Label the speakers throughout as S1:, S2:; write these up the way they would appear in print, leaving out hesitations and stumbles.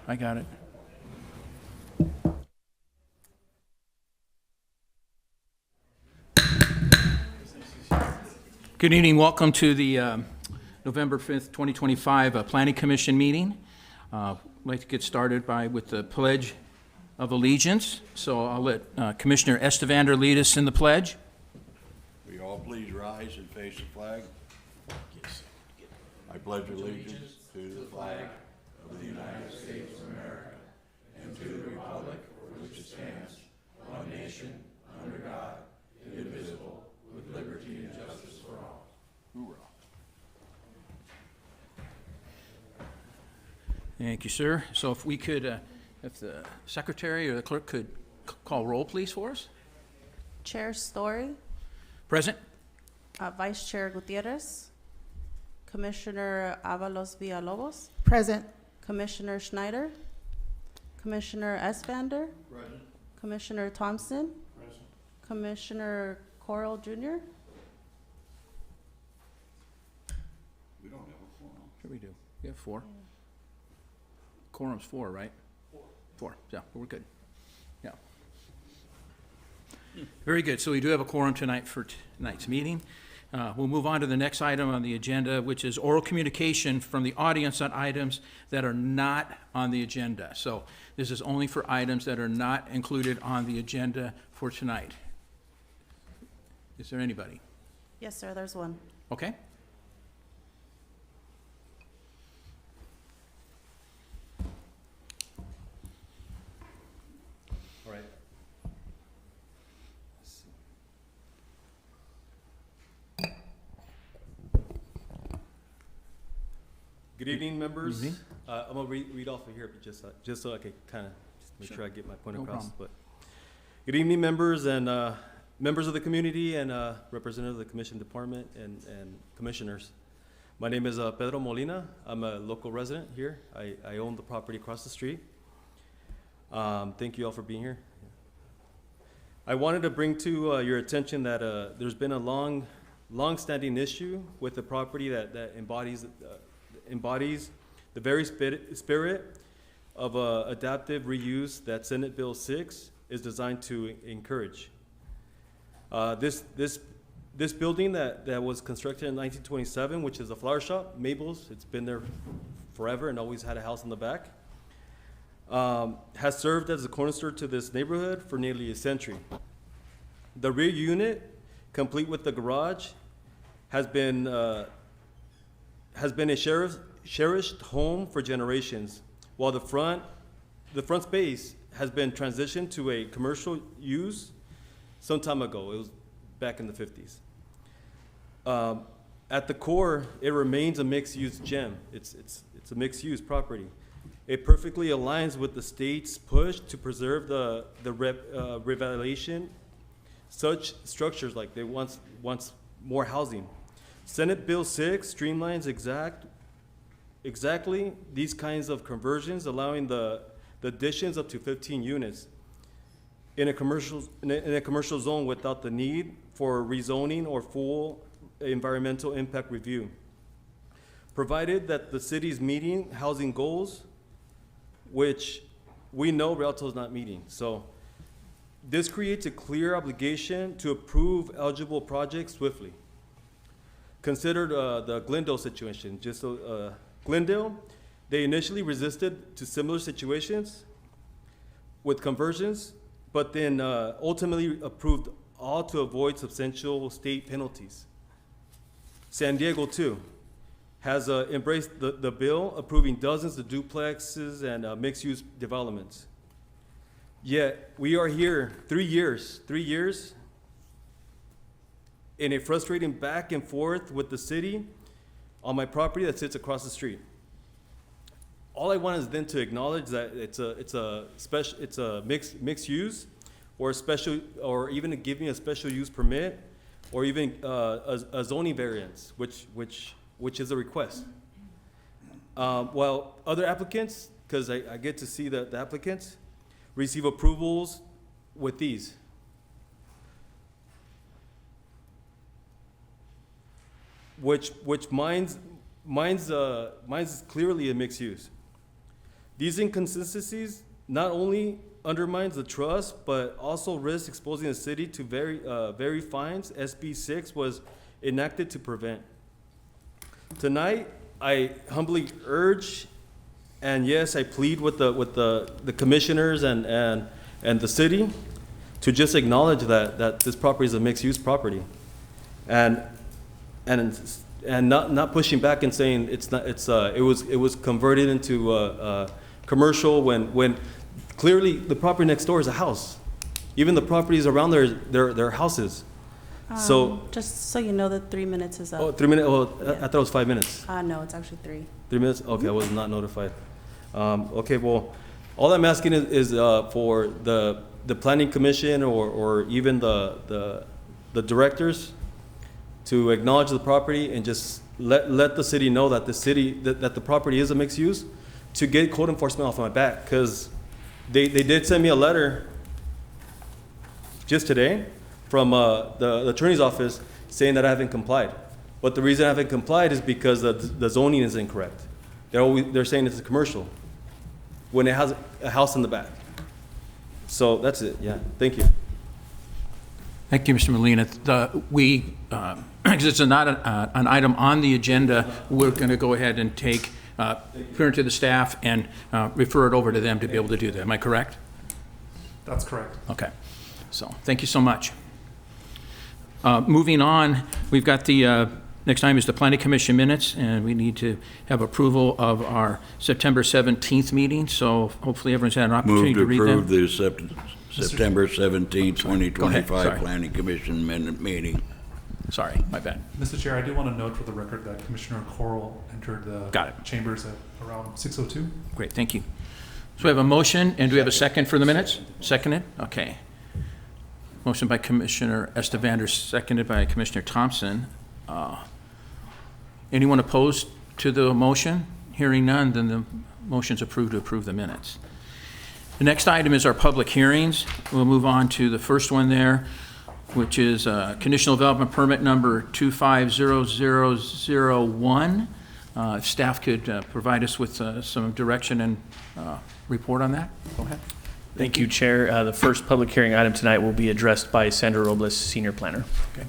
S1: I got it. Good evening. Welcome to the November 5th, 2025 Planning Commission meeting. I'd like to get started with the Pledge of Allegiance. So I'll let Commissioner Estevander lead us in the pledge.
S2: Will you all please rise and face the flag? I pledge allegiance to the flag of the United States of America and to the republic for which it stands, one nation, under God, indivisible, with liberty and justice for all. Hoorah.
S1: Thank you, sir. So if we could, if the secretary or the clerk could call roll, please, for us.
S3: Chair Story,
S1: Present.
S3: Vice Chair Gutierrez, Commissioner Avalos Villalobos,
S4: Present.
S3: Commissioner Schneider, Commissioner Estevander,
S2: Present.
S3: Commissioner Thompson,
S2: Present.
S3: Commissioner Corral Jr.,
S2: We don't have a quorum.
S1: Here we do. We have 4. Quorum's 4, right? 4. Yeah, we're good. Yeah. Very good. So we do have a quorum tonight for tonight's meeting. We'll move on to the next item on the agenda, which is oral communication from the audience on items that are not on the agenda. So this is only for items that are not included on the agenda for tonight. Is there anybody?
S3: Yes, sir, there's one.
S1: Okay.
S5: All right. Good evening, members.
S1: Evening.
S5: I'm gonna read off of here, but just so I can kind of make sure I get my point
S1: No
S5: across.
S1: problem.
S5: But good evening, members and members of the community and representatives of the commission department and commissioners. My name is Pedro Molina. I'm a local resident here. I own the property across the street. Thank you all for being here. I wanted to bring to your attention that there's been a long-standing issue with the property that embodies the very spirit of adaptive reuse that Senate Bill 6 is designed to encourage. This building that was constructed in 1927, which is a flower shop, Mabel's, it's been there forever and always had a house in the back, has served as a cornerstone to this neighborhood for nearly a century. The rear unit, complete with the garage, has been a cherished home for generations, while the front space has been transitioned to a commercial use some time ago. It was back in the 50s. At the core, it remains a mixed-use gem. It's a mixed-use property. It perfectly aligns with the state's push to preserve the revitalization. Such structures like they wants more housing. Senate Bill 6 streamlines exactly these kinds of conversions, allowing the additions up to 15 units in a commercial zone without the need for rezoning or full environmental impact review. Provided that the city's meeting housing goals, which we know Rialto is not meeting. So this creates a clear obligation to approve eligible projects swiftly. Consider the Glendale situation. Glendale, they initially resisted to similar situations with conversions, but then ultimately approved all to avoid substantial state penalties. San Diego, too, has embraced the bill, approving dozens of duplexes and mixed-use developments. Yet, we are here 3 years in a frustrating back and forth with the city on my property that sits across the street. All I want is then to acknowledge that it's a mixed use, or a special, or even to give me a special use permit, or even a zoning variance, which is a request. While other applicants, because I get to see the applicants, receive approvals with these. Which mine's is clearly a mixed use. These inconsistencies not only undermines the trust, but also risks exposing the city to very fines SB 6 was enacted to prevent. Tonight, I humbly urge, and yes, I plead with the commissioners and the city to just acknowledge that this property is a mixed-use property, and not pushing back and saying it was converted into commercial when clearly the property next door is a house. Even the properties around there, they're houses. So,
S3: Just so you know, the 3 minutes is
S5: oh,
S3: up.
S5: 3 minutes, oh, I
S3: Yeah.
S5: thought it was 5 minutes.
S3: No, it's actually 3.
S5: 3 minutes? Okay, I was not notified. Okay, well, all I'm asking is for the planning commission or even the directors to acknowledge the property and just let the city know that the property is a mixed use, to get code enforcement off my back, because they did send me a letter just today from the attorney's office saying that I haven't complied. But the reason I haven't complied is because the zoning is incorrect. They're saying it's a commercial when it has a house in the back. So that's it, yeah, thank you.
S1: Thank you, Mr. Molina. Because it's not an item on the agenda, we're going to go ahead and refer it to the staff and refer it over to them to be able to do that. Am I correct?
S4: That's correct.
S1: Okay. So, thank you so much. Moving on, we've got the next item is the Planning Commission minutes, and we need to have approval of our September 17th meeting, so hopefully everyone's had an opportunity
S2: Move to
S1: to read them.
S2: approve the September 17,
S1: Go ahead,
S2: 2025
S1: sorry.
S2: Planning Commission minute meeting.
S1: Sorry, my bad.
S4: Mr. Chair, I do want to note for the record that Commissioner Coral entered the
S1: Got it.
S4: chambers at around 6:02.
S1: Great, thank you. So we have a motion, and do we have a second for the minutes? Seconded? Okay. Motion by Commissioner Estevander, seconded by Commissioner Thompson. Anyone opposed to the motion? Hearing none, then the motion's approved to approve the minutes. The next item is our public hearings. We'll move on to the first one there, which is conditional development permit number 250001. If staff could provide us with some direction and report on that, go ahead.
S6: Thank you, Chair. The first public hearing item tonight will be addressed by Sandra Robles, Senior Planner.
S1: Okay.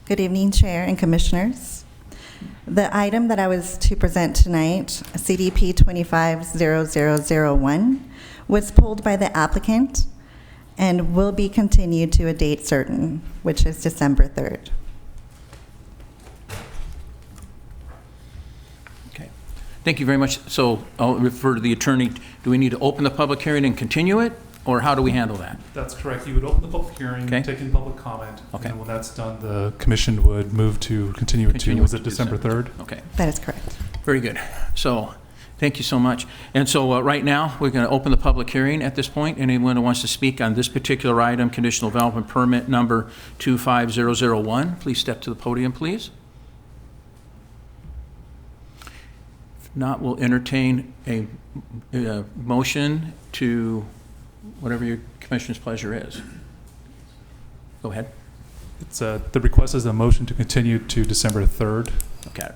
S7: Good evening, Chair and Commissioners. The item that I was to present tonight, CDP 250001, was pulled by the applicant and will be continued to a date certain, which is December 3rd.
S1: Okay. Thank you very much. So I'll refer to the attorney. Do we need to open the public hearing and continue it, or how do we handle that?
S4: That's correct. You would open the public hearing,
S1: Okay.
S4: take in public comment.
S1: Okay.
S4: And then when that's done, the commission would move to continue it to, was it December 3rd?
S1: Okay,
S7: That is correct.
S1: very good. So, thank you so much. And so right now, we're going to open the public hearing at this point. Anyone who wants to speak on this particular item, conditional development permit number 25001, please step to the podium, please. If not, we'll entertain a motion to whatever your commissioner's pleasure is. Go ahead.
S4: It's the request is a motion to continue to December 3rd.
S1: Okay.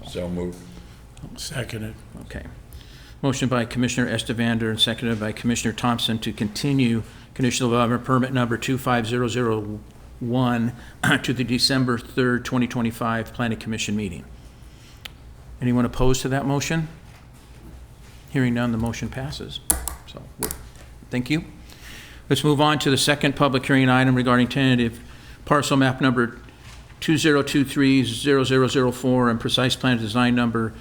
S2: So moved.
S1: Seconded. Okay. Motion by Commissioner Estevander and seconded by Commissioner Thompson to continue conditional development permit number 25001 to the December 3rd, 2025 Planning Commission meeting. Anyone opposed to that motion? Hearing none, the motion passes. So, thank you. Let's move on to the second public hearing item regarding tentative parcel map number 2023-0004 and precise plan design number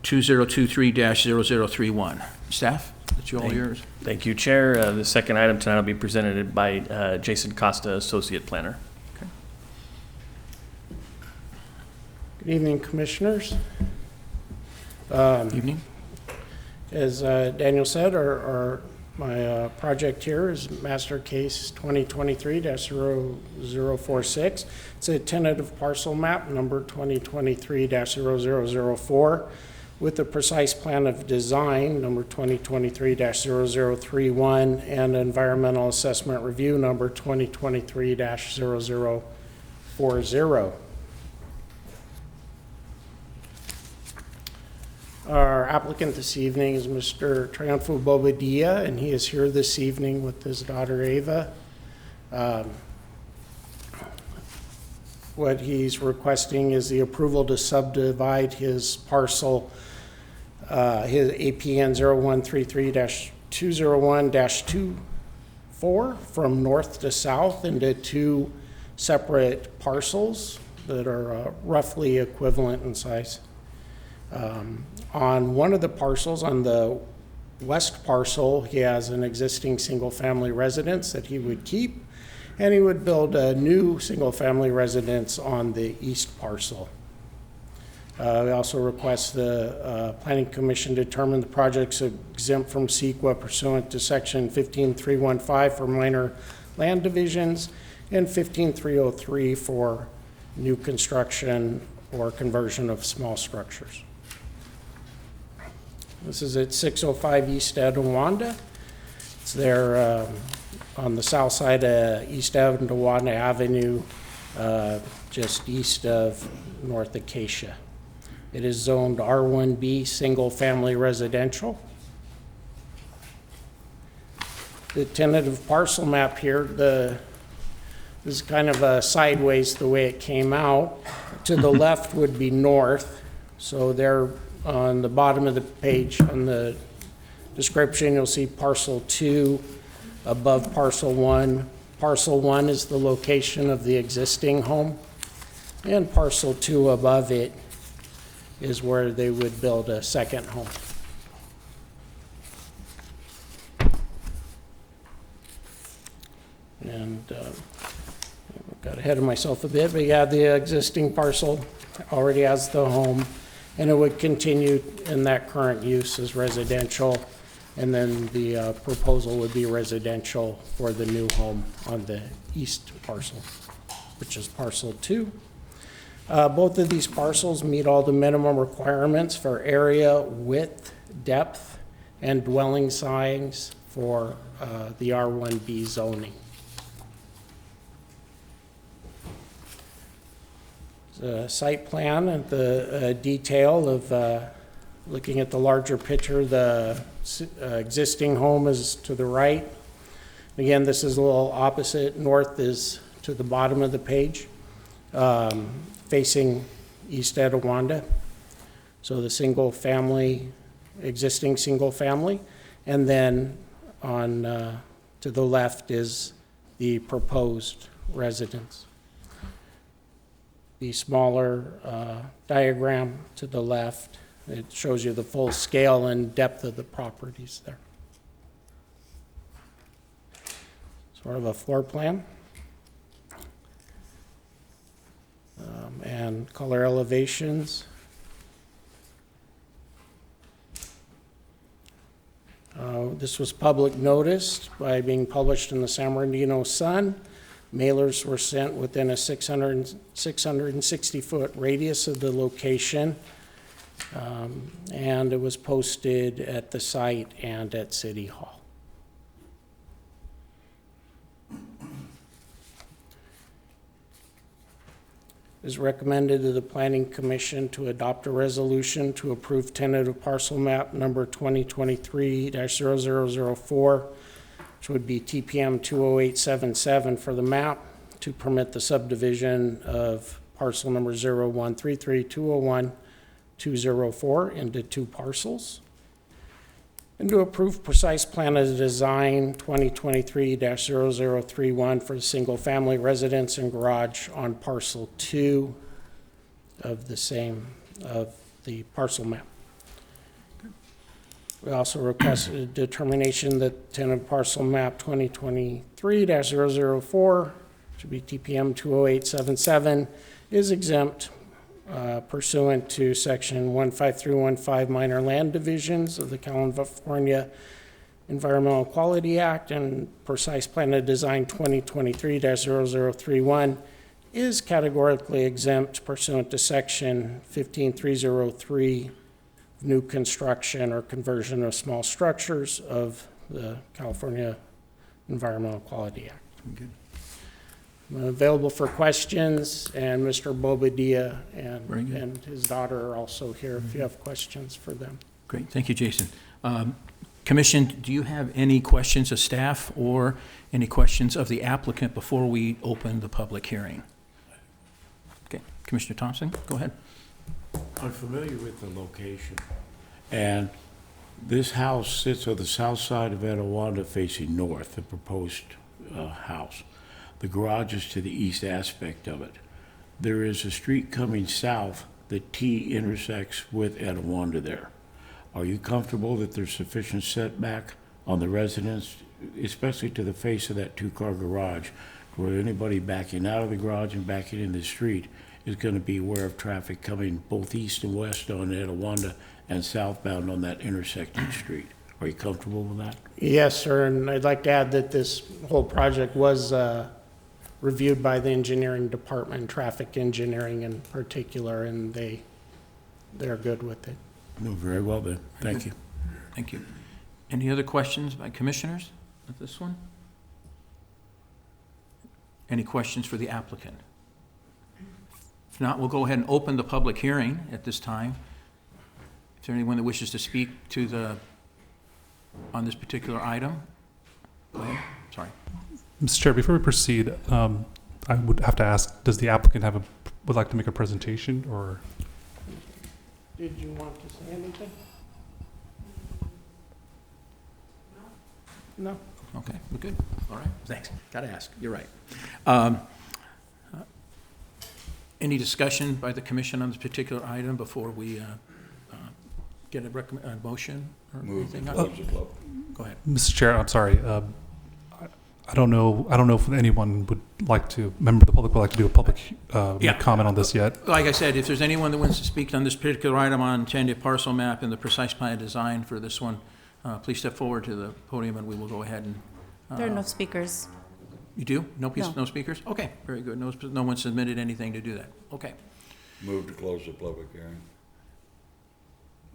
S1: 2023-0031. Staff, it's all yours.
S6: Thank you, Chair. The second item tonight will be presented by Jason Costa, Associate Planner.
S8: Good evening, Commissioners.
S1: Evening.
S8: As Daniel said, my project here is Master Case 2023-0046. It's a tentative parcel map number 2023-0004 with a precise plan of design number 2023-0031 and environmental assessment review number 2023-0040. Our applicant this evening is Mr. Triunfo Bobadilla, and he is here this evening with his daughter Ava. What he's requesting is the approval to subdivide his parcel, his APN 0133-201-24 from north to south into two separate parcels that are roughly equivalent in size. On one of the parcels, on the west parcel, he has an existing single-family residence that he would keep, and he would build a new single-family residence on the east parcel. We also request the Planning Commission determine the project's exempt from CEQA pursuant to Section 15315 for minor land divisions and 15303 for new construction or conversion of small structures. This is at 605 East Etiwanda. It's there on the south side of East Etiwanda Avenue, just east of North Acacia. It is zoned R1B, single-family residential. The tentative parcel map here, this is kind of a sideways the way it came out. To the left would be north, so there on the bottom of the page, on the description, you'll see parcel 2 above parcel 1. Parcel 1 is the location of the existing home, and parcel 2 above it is where they would build a second home. And got ahead of myself a bit, but yeah, the existing parcel already has the home, and it would continue in that current use as residential, and then the proposal would be residential for the new home on the east parcel, which is parcel 2. Both of these parcels meet all the minimum requirements for area, width, depth, and dwelling size for the R1B zoning. The site plan and the detail of looking at the larger picture, the existing home is to the right. Again, this is a little opposite. North is to the bottom of the page, facing East Etiwanda. So the single family, existing single family, and then on to the left is the proposed residence. The smaller diagram to the left, it shows you the full scale and depth of the properties there. Sort of a floor plan. And color elevations. This was public noticed by being published in the San Bernardino Sun. Mailers were sent within a 660-foot radius of the location, and it was posted at the site and at City Hall. It is recommended to the Planning Commission to adopt a resolution to approve tentative parcel map number 2023-0004, which would be TPM 20877 for the map, to permit the subdivision of parcel number 0133-201-204 into two parcels, and to approve precise plan of design 2023-0031 for the single-family residence and garage on parcel 2 of the parcel map. We also requested a determination that tentative parcel map 2023-004, should be TPM 20877, is exempt pursuant to Section 15315 minor land divisions of the California Environmental Quality Act, and precise plan of design 2023-0031 is categorically exempt pursuant to Section 15303, new construction or conversion of small structures of the California Environmental Quality Act.
S1: Good.
S8: I'm available for questions, and Mr. Bobadilla
S1: Very good.
S8: and his daughter are also here if you have questions for them.
S1: Great, thank you, Jason. Commission, do you have any questions of staff or any questions of the applicant before we open the public hearing? Okay, Commissioner Thompson, go ahead.
S2: I'm familiar with the location, and this house sits on the south side of Etiwanda facing north, the proposed house. The garage is to the east aspect of it. There is a street coming south that T intersects with Etiwanda there. Are you comfortable that there's sufficient setback on the residence, especially to the face of that two-car garage, where anybody backing out of the garage and backing in the street is going to be aware of traffic coming both east and west on Etiwanda and southbound on that intersecting street? Are you comfortable with that?
S8: Yes, sir, and I'd like to add that this whole project was reviewed by the engineering department, traffic engineering in particular, and they're good with it.
S2: No, very well then. Thank you.
S1: Thank you. Any other questions by commissioners of this one? Any questions for the applicant? If not, we'll go ahead and open the public hearing at this time. Is there anyone that wishes to speak on this particular item? Go ahead, sorry.
S4: Mr. Chair, before we proceed, I would have to ask, does the applicant would like to make a presentation, or?
S8: Did you want to say anything? No?
S1: Okay, we're good. All right, thanks. Got to ask, you're right. Any discussion by the commission on this particular item before we get a motion or anything? Go ahead.
S4: Mr. Chair, I'm sorry. I don't know if anyone would like to, member of the public would like to do a public comment on this yet.
S1: Like I said, if there's anyone that wants to speak on this particular item on intended parcel map and the precise plan design for this one, please step forward to the podium and we will go ahead and.
S3: There are no speakers.
S1: You do? No
S3: No.
S1: speakers? Okay, very good. No one submitted anything to do that. Okay.
S9: Move to close the public hearing.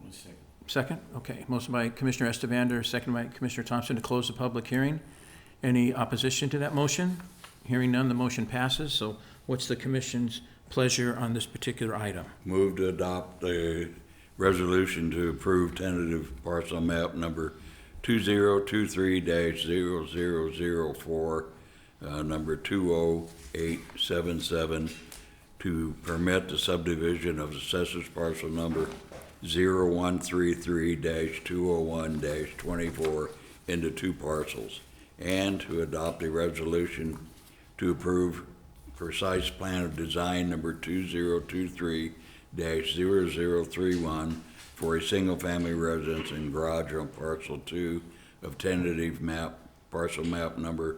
S2: 1 second.
S1: Second? Okay. Motion by Commissioner Estavander, second by Commissioner Thompson to close the public hearing. Any opposition to that motion? Hearing none, the motion passes. So what's the commission's pleasure on this particular item?
S9: Move to adopt a resolution to approve tentative parcel map number 2023-0004, number 20877, to permit the subdivision of assessors parcel number 0133-201-24 into two parcels, and to adopt a resolution to approve precise plan of design number 2023-0031 for a single-family residence and garage on parcel 2 of tentative map, parcel map number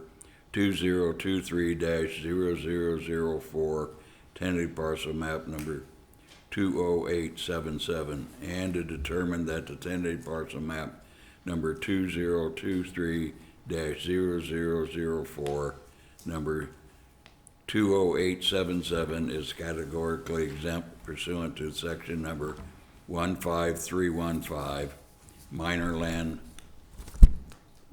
S9: 2023-0004, tentative parcel map number 20877, and to determine that the tentative parcel map number 2023-0004, number 20877 is categorically exempt pursuant to section number 15315, minor land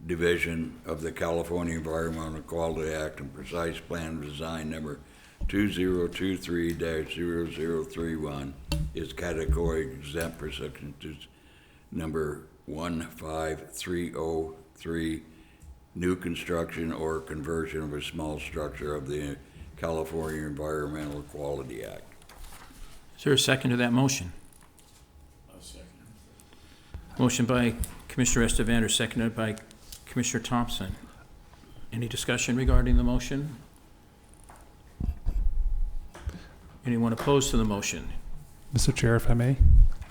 S9: division of the California Environmental Quality Act, and precise plan of design number 2023-0031 is category exempt for section number 15303, new construction or conversion of a small structure of the California Environmental Quality Act.
S1: Is there a second to that motion?
S2: I'll second.
S1: Motion by Commissioner Estavander, seconded by Commissioner Thompson. Any discussion regarding the motion? Anyone opposed to the motion?
S4: Mr. Chair, if I may,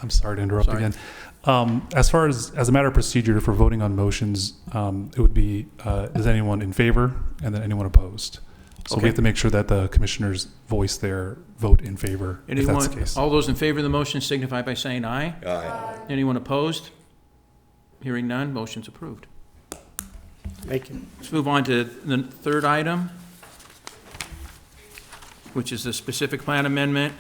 S4: I'm sorry to interrupt
S1: Sorry.
S4: again. As far as a matter of procedure for voting on motions, it would be, is anyone in favor and then anyone opposed? So we
S1: Okay.
S4: have to make sure that the commissioners voice their vote in favor, if that's the
S1: Anyone,
S4: case.
S1: all those in favor of the motion signify by saying aye.
S9: Aye.
S1: Anyone opposed? Hearing none, motion's approved.
S8: Thank you.
S1: Let's move on to the third item, which is the specific plan amendment,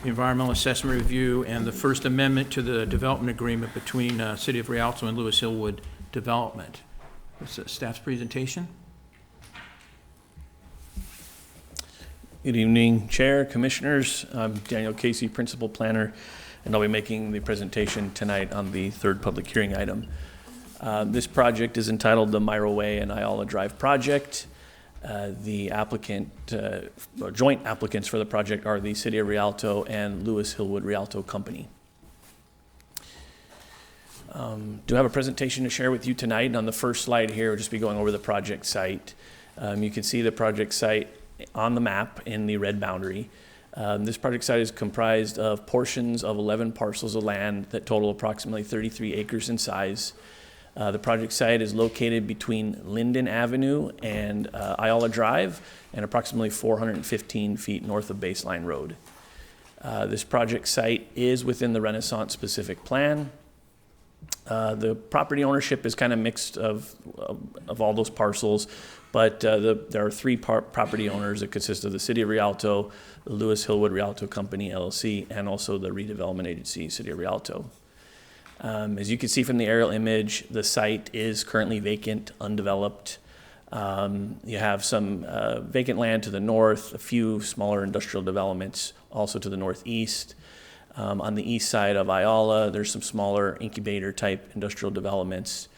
S1: environmental assessment review, and the First Amendment to the development agreement between City of Rialto and Lewis Hillwood Development. What's the staff's presentation?
S6: Good evening, Chair, Commissioners. I'm Daniel Casey, Principal Planner, and I'll be making the presentation tonight on the third public hearing item. This project is entitled the Myro Way and Ayala Drive Project. The applicant, or joint applicants for the project are the City of Rialto and Lewis Hillwood Rialto Company. Do have a presentation to share with you tonight. On the first slide here, we'll just be going over the project site. You can see the project site on the map in the red boundary. This project site is comprised of portions of 11 parcels of land that total approximately 33 acres in size. The project site is located between Linden Avenue and Ayala Drive and approximately 415 feet north of Baseline Road. This project site is within the Renaissance specific plan. The property ownership is kind of mixed of all those parcels, but there are three property owners that consist of the City of Rialto, the Lewis Hillwood Rialto Company, LLC, and also the redevelopment agency, City of Rialto. As you can see from the aerial image, the site is currently vacant, undeveloped. You have some vacant land to the north, a few smaller industrial developments also to the northeast. On the east side of Ayala, there's some smaller incubator type industrial developments.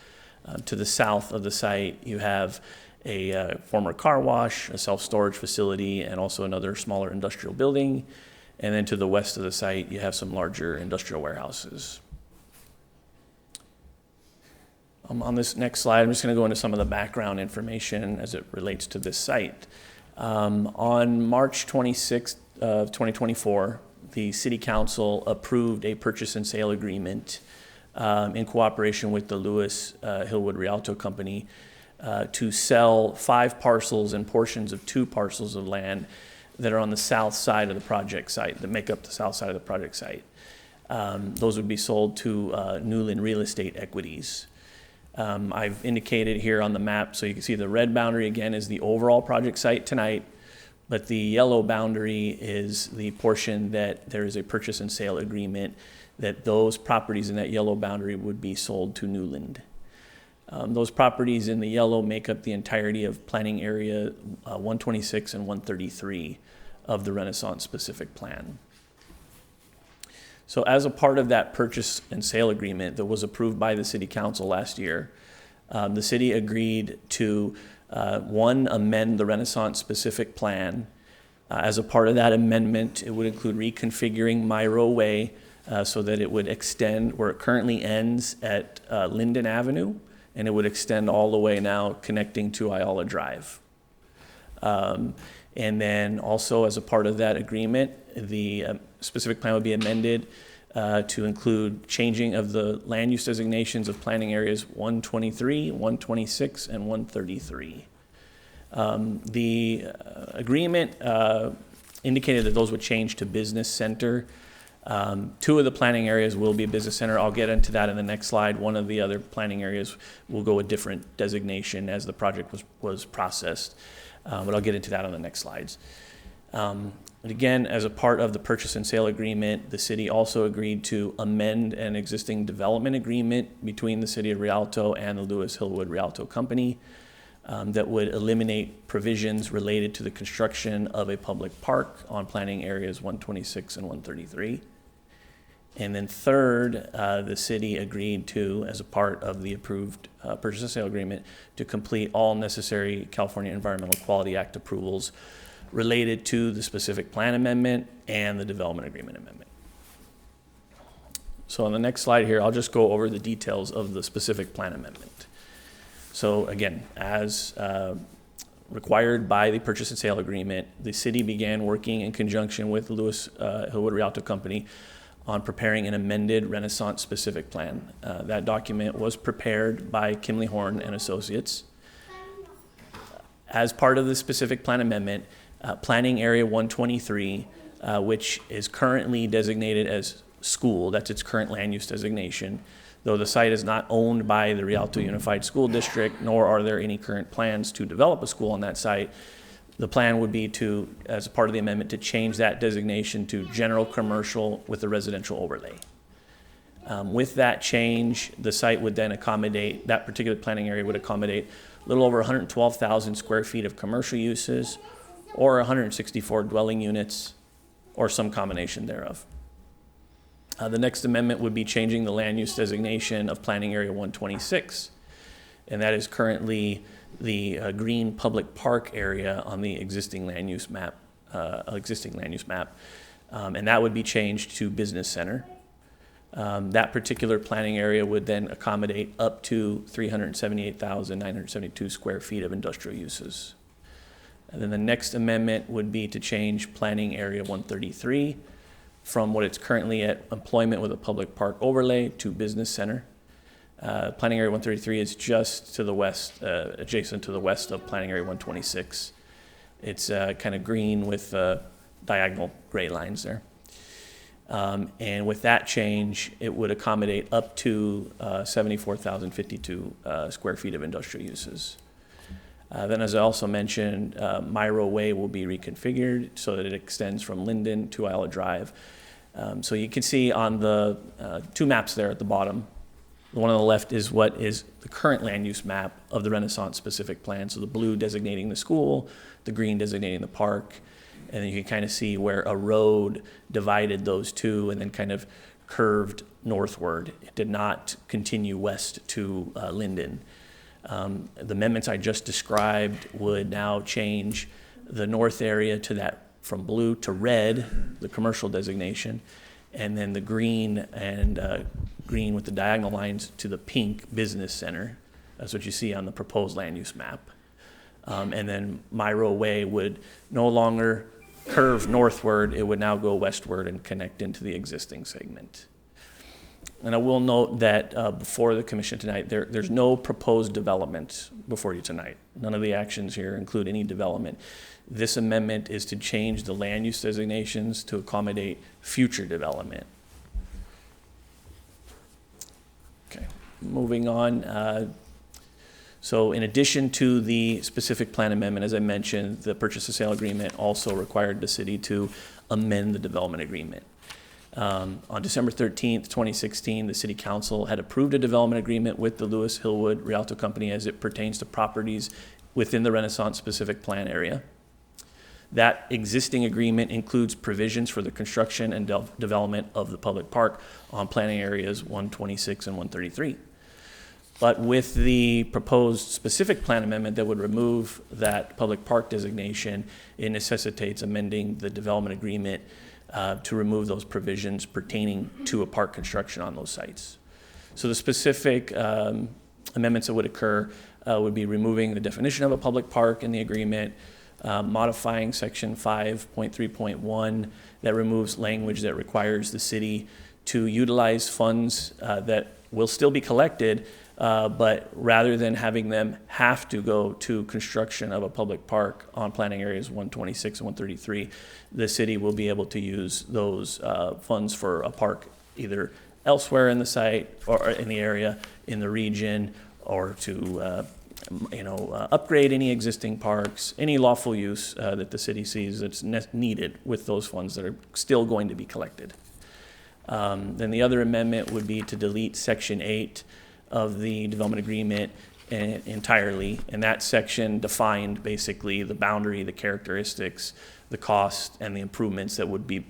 S6: To the south of the site, you have a former car wash, a self-storage facility, and also another smaller industrial building. And then to the west of the site, you have some larger industrial warehouses. On this next slide, I'm just going to go into some of the background information as it relates to this site. On March 26th of 2024, the City Council approved a purchase and sale agreement in cooperation with the Lewis Hillwood Rialto Company to sell 5 parcels and portions of 2 parcels of land that are on the south side of the project site, that make up the south side of the project site. Those would be sold to Newland Real Estate Equities. I've indicated here on the map, so you can see the red boundary again is the overall project site tonight, but the yellow boundary is the portion that there is a purchase and sale agreement that those properties in that yellow boundary would be sold to Newland. Those properties in the yellow make up the entirety of planning area 126 and 133 of the Renaissance specific plan. So as a part of that purchase and sale agreement that was approved by the City Council last year, the city agreed to amend the Renaissance specific plan. As a part of that amendment, it would include reconfiguring Myro Way so that it would extend where it currently ends at Linden Avenue, and it would extend all the way now connecting to Ayala Drive. And then also as a part of that agreement, the specific plan would be amended to include changing of the land use designations of planning areas 123, 126, and 133. The agreement indicated that those would change to business center. 2 of the planning areas will be a business center. I'll get into that in the next slide. One of the other planning areas will go a different designation as the project was processed. But I'll get into that on the next slides. But again, as a part of the purchase and sale agreement, the city also agreed to amend an existing development agreement between the City of Rialto and the Lewis Hillwood Rialto Company that would eliminate provisions related to the construction of a public park on planning areas 126 and 133. And then third, the city agreed to, as a part of the approved purchase and sale agreement, to complete all necessary California Environmental Quality Act approvals related to the specific plan amendment and the development agreement amendment. So on the next slide here, I'll just go over the details of the specific plan amendment. So again, as required by the purchase and sale agreement, the city began working in conjunction with the Lewis Hillwood Rialto Company on preparing an amended Renaissance specific plan. That document was prepared by Kimley Horn and Associates. As part of the specific plan amendment, planning area 123, which is currently designated as school, that's its current land use designation, though the site is not owned by the Rialto Unified School District, nor are there any current plans to develop a school on that site. The plan would be to, as a part of the amendment, to change that designation to general commercial with a residential overlay. With that change, the site would then accommodate, that particular planning area would accommodate a little over 112,000 square feet of commercial uses, or 164 dwelling units, or some combination thereof. The next amendment would be changing the land use designation of Planning Area 126, and that is currently the green public park area on the existing land use map. And that would be changed to business center. That particular planning area would then accommodate up to 378,972 square feet of industrial uses. And then the next amendment would be to change planning area 133 from what it's currently at, employment with a public park overlay, to business center. Planning area 133 is just to the west, adjacent to the west of planning area 126. It's kind of green with diagonal gray lines there. And with that change, it would accommodate up to 74,052 square feet of industrial uses. Then, as I also mentioned, Myro Way will be reconfigured so that it extends from Linden to Isla Drive. So you can see on the two maps there at the bottom, the one on the left is what is the current land use map of the Renaissance specific plan. So the blue designating the school, the green designating the park. And then you can kind of see where a road divided those two and then kind of curved northward. It did not continue west to Linden. The amendments I just described would now change the north area to that from blue to red, the commercial designation, and then the green and green with the diagonal lines to the pink business center. That's what you see on the proposed land use map. And then Myro Way would no longer curve northward, it would now go westward and connect into the existing segment. And I will note that before the commission tonight, there's no proposed development before you tonight. None of the actions here include any development. This amendment is to change the land use designations to accommodate future development. Okay, moving on. So in addition to the specific plan amendment, as I mentioned, the purchase and sale agreement also required the city to amend the development agreement. On December 13th, 2016, the City Council had approved a development agreement with the Lewis Hillwood Rialto Company as it pertains to properties within the Renaissance specific plan area. That existing agreement includes provisions for the construction and development of the public park on planning areas 126 and 133. But with the proposed specific plan amendment that would remove that public park designation, it necessitates amending the development agreement to remove those provisions pertaining to a park construction on those sites. So the specific amendments that would occur would be removing the definition of a public park in the agreement, modifying section 5.3.1 that removes language that requires the city to utilize funds that will still be collected, but rather than having them have to go to construction of a public park on planning areas 126 and 133, the city will be able to use those funds for a park either elsewhere in the site or in the area, in the region, or to upgrade any existing parks, any lawful use that the city sees that's needed with those funds that are still going to be collected. Then the other amendment would be to delete section 8 of the development agreement entirely, and that section defined basically the boundary, the characteristics, the cost, and the improvements that would be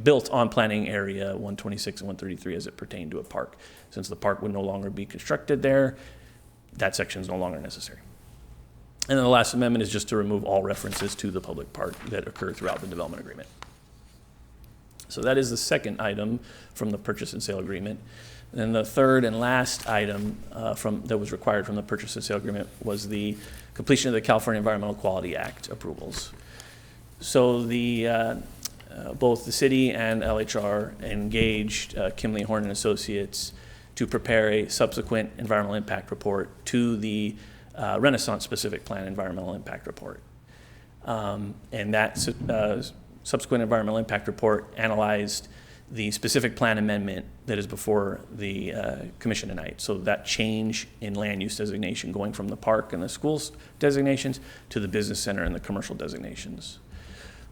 S6: built on planning area 126 and 133 as it pertained to a park. Since the park would no longer be constructed there, that section is no longer necessary. And then the last amendment is just to remove all references to the public park that occur throughout the development agreement. So that is the second item from the purchase and sale agreement. And then the third and last item that was required from the purchase and sale agreement was the completion of the California Environmental Quality Act approvals. So both the city and LHR engaged Kimley Horn and Associates to prepare a subsequent environmental impact report to the Renaissance specific plan environmental impact report. And that subsequent environmental impact report analyzed the specific plan amendment that is before the commission tonight. So that change in land use designation going from the park and the schools designations to the business center and the commercial designations.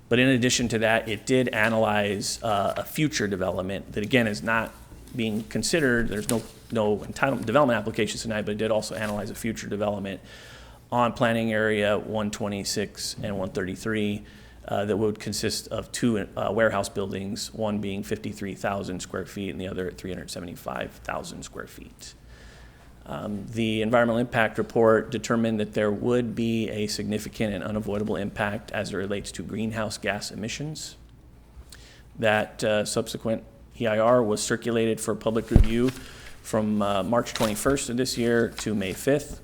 S6: But in addition to that, it did analyze a future development that again is not being considered. There's no entitlement development applications tonight, but it did also analyze a future development on planning area 126 and 133 that would consist of two warehouse buildings, one being 53,000 square feet and the other at 375,000 square feet. The environmental impact report determined that there would be a significant and unavoidable impact as it relates to greenhouse gas emissions. That subsequent EIR was circulated for public review from March 21st of this year to May 5th.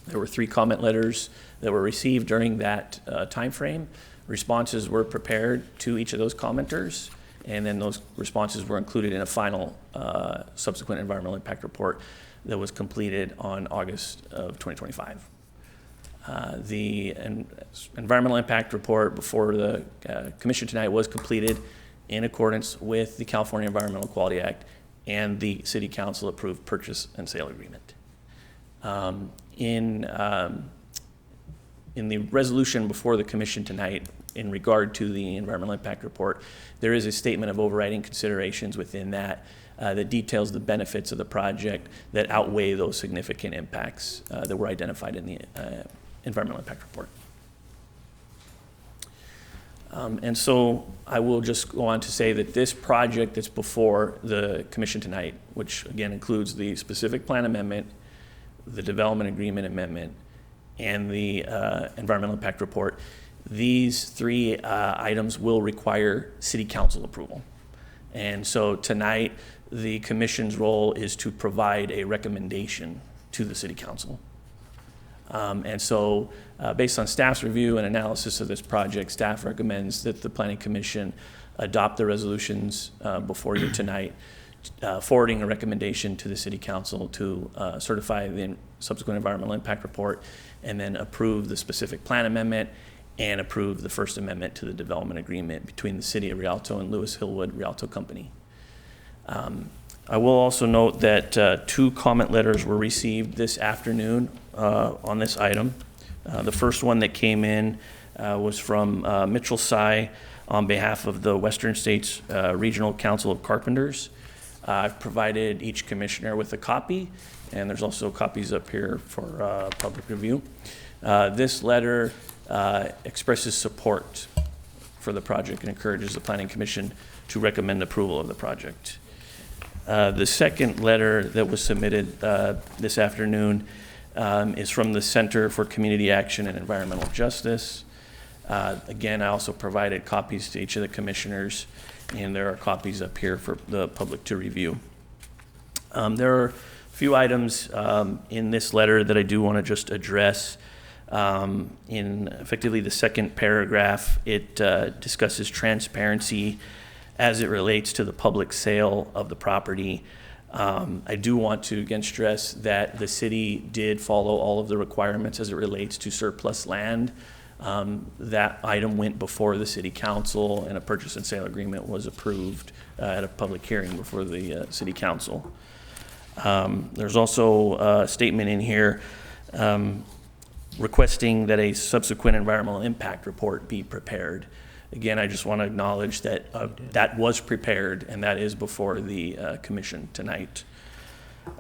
S6: There were 3 comment letters that were received during that time frame. Responses were prepared to each of those commenters, and then those responses were included in a final subsequent environmental impact report that was completed on August of 2025. The environmental impact report before the commission tonight was completed in accordance with the California Environmental Quality Act and the City Council approved purchase and sale agreement. In the resolution before the commission tonight in regard to the environmental impact report, there is a statement of overriding considerations within that that details the benefits of the project that outweigh those significant impacts that were identified in the environmental impact report. And so I will just go on to say that this project that's before the commission tonight, which again includes the specific plan amendment, the development agreement amendment, and the environmental impact report, these 3 items will require city council approval. And so tonight, the commission's role is to provide a recommendation to the city council. And so based on staff's review and analysis of this project, staff recommends that the Planning Commission adopt the resolutions before you tonight, forwarding a recommendation to the City Council to certify the subsequent environmental impact report and then approve the specific plan amendment and approve the First Amendment to the development agreement between the City of Rialto and Lewis Hillwood Rialto Company. I will also note that 2 comment letters were received this afternoon on this item. The first one that came in was from Mitchell Sy on behalf of the Western States Regional Council of Carpenters. I've provided each commissioner with a copy, and there's also copies up here for public review. This letter expresses support for the project and encourages the Planning Commission to recommend approval of the project. The second letter that was submitted this afternoon is from the Center for Community Action and Environmental Justice. Again, I also provided copies to each of the commissioners, and there are copies up here for the public to review. There are a few items in this letter that I do want to just address. In effectively the second paragraph, it discusses transparency as it relates to the public sale of the property. I do want to again stress that the city did follow all of the requirements as it relates to surplus land. That item went before the City Council and a purchase and sale agreement was approved at a public hearing before the City Council. There's also a statement in here requesting that a subsequent environmental impact report be prepared. Again, I just want to acknowledge that that was prepared and that is before the commission tonight.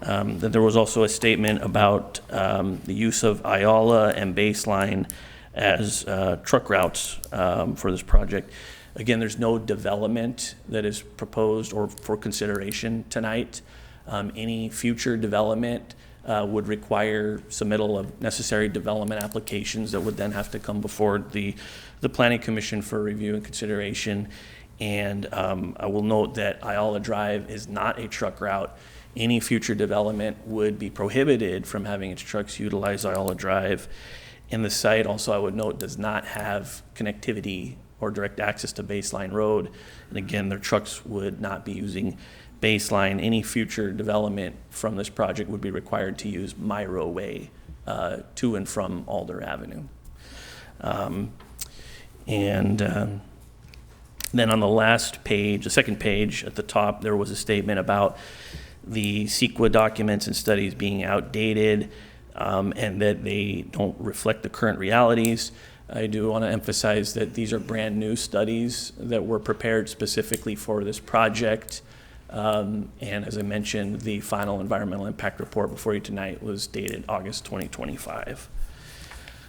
S6: Then there was also a statement about the use of Ayala and Baseline as truck routes for this project. Again, there's no development that is proposed or for consideration tonight. Any future development would require submittal of necessary development applications that would then have to come before the Planning Commission for review and consideration. And I will note that Ayala Drive is not a truck route. Any future development would be prohibited from having its trucks utilize Ayala Drive. And the site also, I would note, does not have connectivity or direct access to Baseline Road. And again, their trucks would not be using Baseline. Any future development from this project would be required to use Myro Way to and from Alder Avenue. Then on the last page, the second page at the top, there was a statement about the CEQA documents and studies being outdated and that they don't reflect the current realities. I do want to emphasize that these are brand new studies that were prepared specifically for this project. And as I mentioned, the final environmental impact report before you tonight was dated August 2025.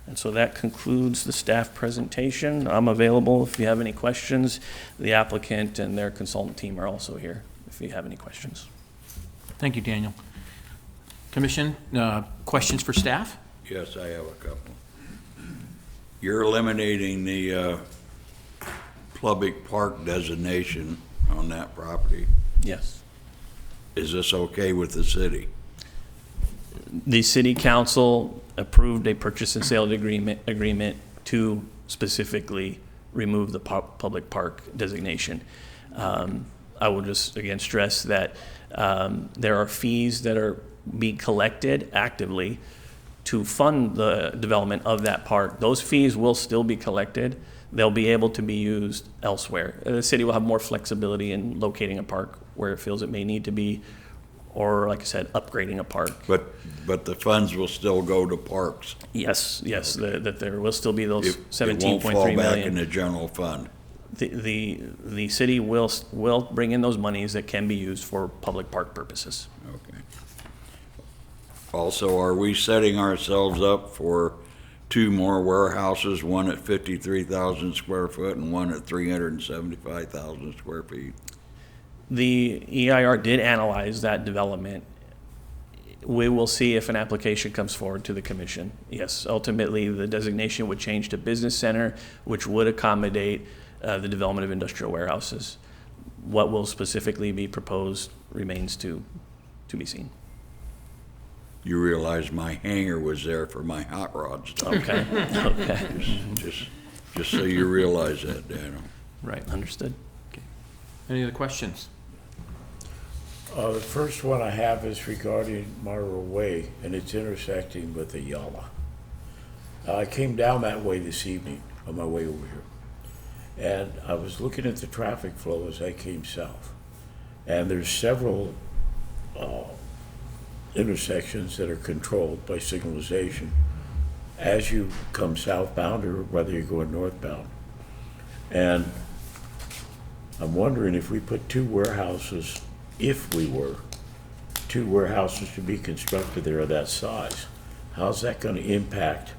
S6: And so that concludes the staff presentation. I'm available if you have any questions. The applicant and their consultant team are also here if you have any questions.
S1: Thank you, Daniel. Commission, questions for staff?
S9: Yes, I have a couple. You're eliminating the public park designation on that property.
S6: Yes.
S9: Is this okay with the city?
S6: The city council approved a purchase and sale agreement to specifically remove the public park designation. I will just again stress that there are fees that are being collected actively to fund the development of that park. Those fees will still be collected. They'll be able to be used elsewhere. The city will have more flexibility in locating a park where it feels it may need to be, or like I said, upgrading a park.
S9: But the funds will still go to parks?
S6: Yes, that there will still be those
S9: It
S6: 17.3
S9: won't fall back in
S6: million.
S9: the general fund?
S6: The city will bring in those monies that can be used for public park purposes.
S9: Okay. Also, are we setting ourselves up for 2 more warehouses, one at 53,000 square foot and one at 375,000 square feet?
S6: The EIR did analyze that development. We will see if an application comes forward to the commission. Yes, ultimately, the designation would change to business center, which would accommodate the development of industrial warehouses. What will specifically be proposed remains to be seen.
S9: You realize my hangar was there for my hot rods.
S6: Okay, okay,
S9: Just so you realize that, Daniel.
S1: Right.
S6: understood.
S1: Any other questions?
S2: The first one I have is regarding Myra Way, and it's intersecting with Ayala. I came down that way this evening on my way over here, and I was looking at the traffic flow as I came south. And there's several intersections that are controlled by signalization as you come southbound or whether you're going northbound. And I'm wondering if we put 2 warehouses, if we were, 2 warehouses to be constructed there of that size, how's that going to impact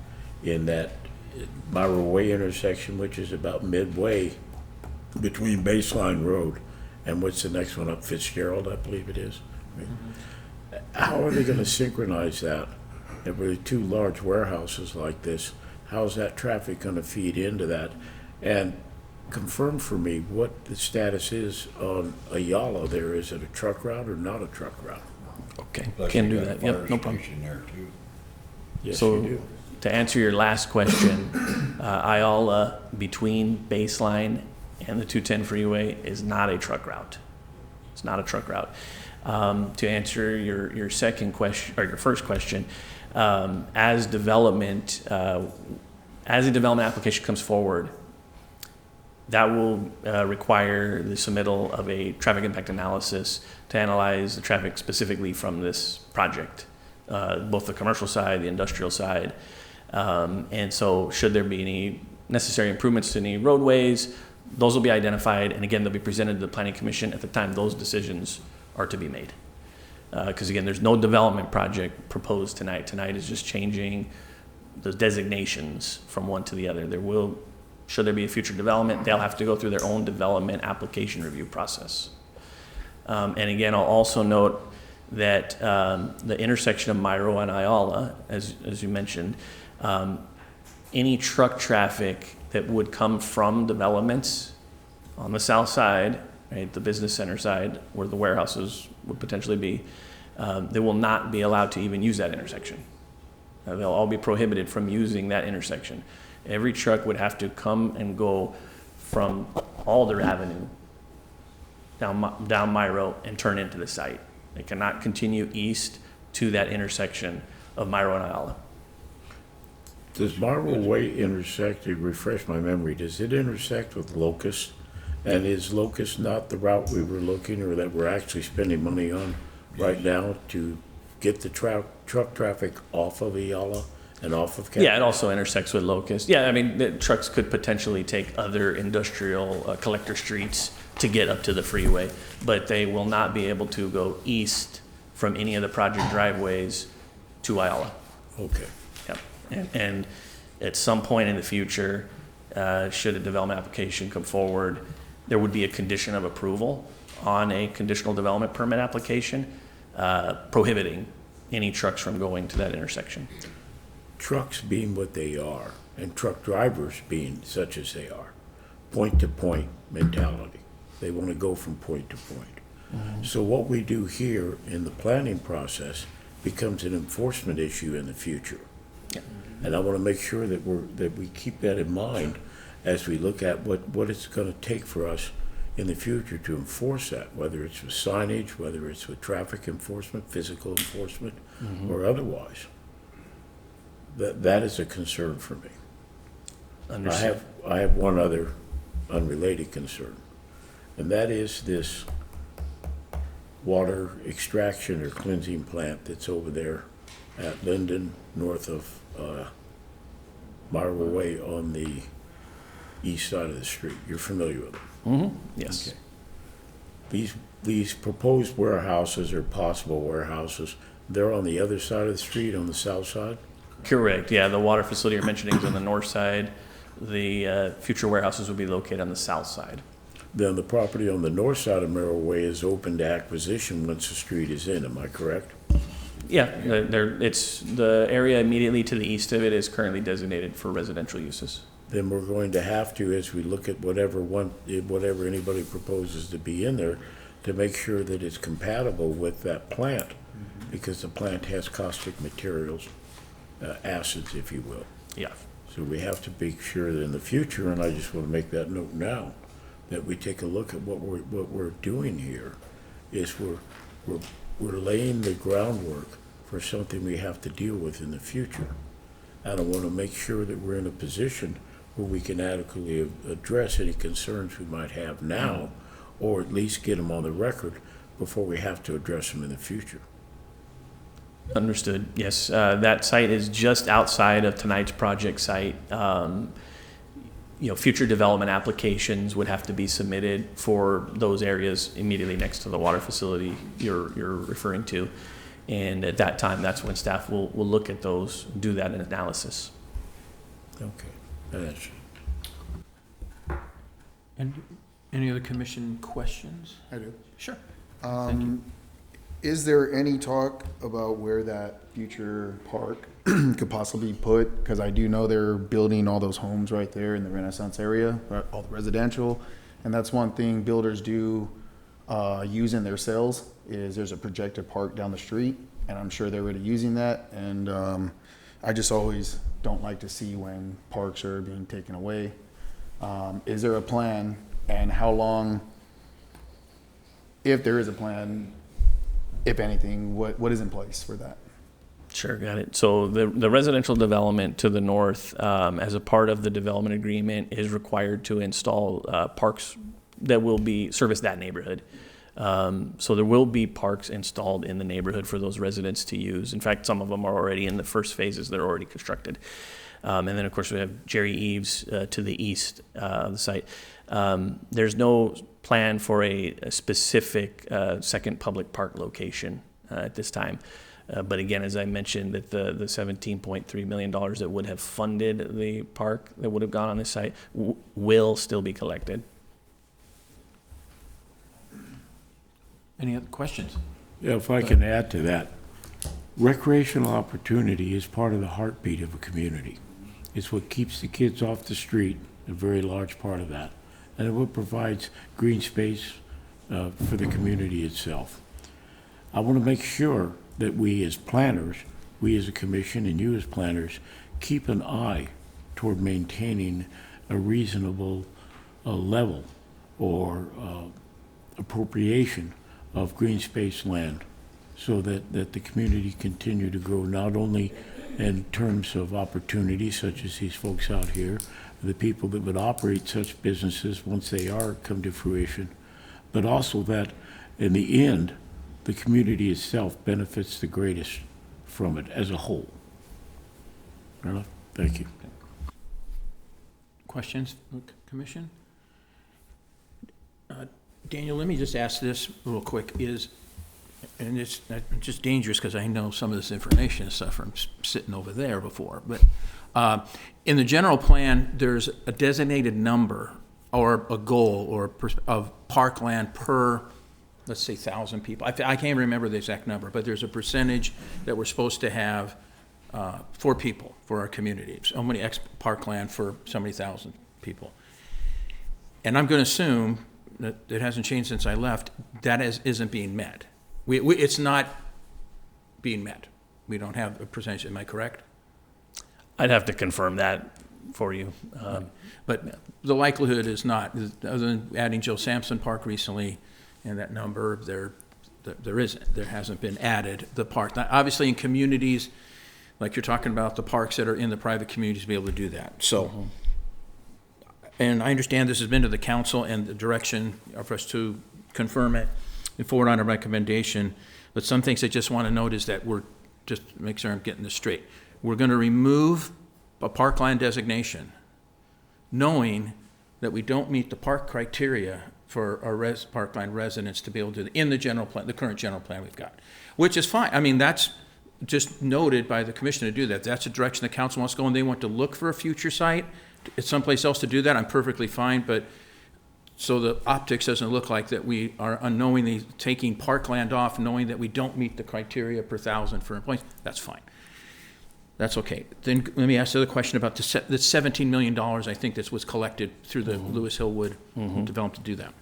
S2: in that Myra Way intersection, which is about midway between Baseline Road and what's the next one up, Fitzgerald, I believe it is. How are they going to synchronize that? If there are 2 large warehouses like this, how's that traffic going to feed into that? And confirm for me what the status is on Ayala there. Is it a truck route or not a truck route?
S6: Okay,
S9: Plus
S6: can
S9: you
S6: do
S9: got
S6: that.
S9: a
S6: Yep,
S9: fire
S6: no problem.
S9: station there too.
S2: Yes,
S6: So-
S2: you do.
S6: To answer your last question, Ayala between Baseline and the 210 freeway is not a truck route. It's not a truck route. To answer your second question, or your first question, as a development application comes forward, that will require the submittal of a traffic impact analysis to analyze the traffic specifically from this project, both the commercial side, the industrial side. And so should there be any necessary improvements to any roadways, those will be identified, and again, they'll be presented to the Planning Commission at the time those decisions are to be made. Because again, there's no development project proposed tonight. Tonight is just changing the designations from one to the other. Should there be a future development, they'll have to go through their own development application review process. And again, I'll also note that the intersection of Myro and Ayala, as you mentioned, any truck traffic that would come from developments on the south side, right, the business center side, where the warehouses would potentially be, they will not be allowed to even use that intersection. They'll all be prohibited from using that intersection. Every truck would have to come and go from Alder Avenue down Myro and turn into the site. They cannot continue east to that intersection of Myro and Ayala.
S2: Does Marble Way intersect, to refresh my memory, does it intersect with Locust? And is Locust not the route we were looking, or that we're actually spending money on right now to get the truck traffic off of Ayala And off of Capitol?
S6: Yeah, it also intersects with Locust. Yeah, I mean, the trucks could potentially take other industrial collector streets to get up to the freeway, but they will not be able to go east from any of the project driveways to Ayala.
S2: Okay.
S6: Yep. And at some point in the future, should a development application come forward, there would be a condition of approval on a conditional development permit application, prohibiting any trucks from going to that intersection.
S2: Trucks being what they are, and truck drivers being such as they are, point-to-point mentality. They want to go from point to point. So what we do here in the planning process becomes an enforcement issue in the future. And I want to make sure that we keep that in mind as we look at what it's going to take for us in the future to enforce that, whether it's with signage, whether it's with traffic enforcement, physical enforcement, or otherwise. That is a concern for me.
S6: Understood.
S2: I have one other unrelated concern, and that is this water extraction or cleansing plant that's over there at Linden, north of Myra Way on the east side of the street. You're familiar with it?
S6: Yes.
S2: These proposed warehouses or possible warehouses, they're on the other side of the street, on the south side?
S6: Correct, yeah, the water facility you're mentioning is on the north side. The future warehouses would be located on the south side.
S2: Then the property on the north side of Merrill Way is open to acquisition once the street is in, am I correct?
S6: Yeah, it's, the area immediately to the east of it is currently designated for residential uses.
S2: Then we're going to have to, as we look at whatever anybody proposes to be in there, to make sure that it's compatible with that plant, because the plant has caustic materials, acids, if you will.
S6: Yeah.
S2: So we have to be sure that in the future, and I just want to make that note now, that we take a look at what we're doing here, is we're laying the groundwork for something we have to deal with in the future. And I want to make sure that we're in a position where we can adequately address any concerns we might have now, or at least get them on the record before we have to address them in the future.
S6: Understood, yes. That site is just outside of tonight's project site. Future development applications would have to be submitted for those areas immediately next to the water facility you're referring to. And at that time, that's when staff will look at those, do that analysis.
S2: Okay, that's
S1: And any other commission questions?
S10: I do.
S1: Sure. Thank you.
S10: Is there any talk about where that future park could possibly be put? Because I do know they're building all those homes right there in the Renaissance area, all the residential. And that's one thing builders do use in their sales, is there's a projected park down the street. And I'm sure they're already using that. And I just always don't like to see when parks are being taken away. Is there a plan, and how long, if there is a plan, if anything, what is in place for that?
S6: Sure, got it. So the residential development to the north, as a part of the development agreement, is required to install parks that will service that neighborhood. So there will be parks installed in the neighborhood for those residents to use. In fact, some of them are already in the first phases. They're already constructed. And then, of course, we have Jerry Eves to the east of the site. There's no plan for a specific second public park location at this time. But again, as I mentioned, that the $17.3 million that would have funded the park that would have gone on this site will still be collected.
S1: Any other questions?
S2: Yeah, if I can add to that, recreational opportunity is part of the heartbeat of a community. It's what keeps the kids off the street, a very large part of that, and it what provides green space for the community itself. I want to make sure that we as planners, we as a commission and you as planners, keep an eye toward maintaining a reasonable level or appropriation of green space land, so that the community continue to grow, not only in terms of opportunities such as these folks out here, the people that would operate such businesses once they come to fruition, but also that in the end, the community itself benefits the greatest from it as a whole. Thank you.
S1: Questions, Commission? Daniel, let me just ask this real quick, and it's just dangerous because I know some of this information and stuff from sitting over there before, but in the general plan, there's a designated number or a goal of parkland per, let's say, 1,000 people. I can't remember the exact number, but there's a percentage that we're supposed to have for people, for our community. So many parkland for so many thousand people. And I'm going to assume that it hasn't changed since I left, that isn't being met. It's not being met. We don't have a percentage, am I correct?
S6: I'd have to confirm that for you.
S1: But the likelihood is not, other than adding Joe Sampson Park recently, and that number, there isn't. There hasn't been added the park. Now, obviously, in communities, like you're talking about, the parks that are in the private communities, be able to do that. So, and I understand this has been to the council and the direction for us to confirm it and forward on a recommendation. But some things I just want to note is that we're, just to make sure I'm getting this straight, we're going to remove a parkland designation, knowing that we don't meet the park criteria for our parkland residents to be able to do in the general plan, the current general plan we've got, which is fine. I mean, that's just noted by the commission to do that. That's the direction the council wants to go, and they want to look for a future site at someplace else to do that. I'm perfectly fine, but so the optics doesn't look like that we are unknowingly taking parkland off, knowing that we don't meet the criteria per 1,000 for employees. That's fine. That's okay. Then let me ask the other question about the $17 million, I think that was collected through the Lewis Hillwood development to do that.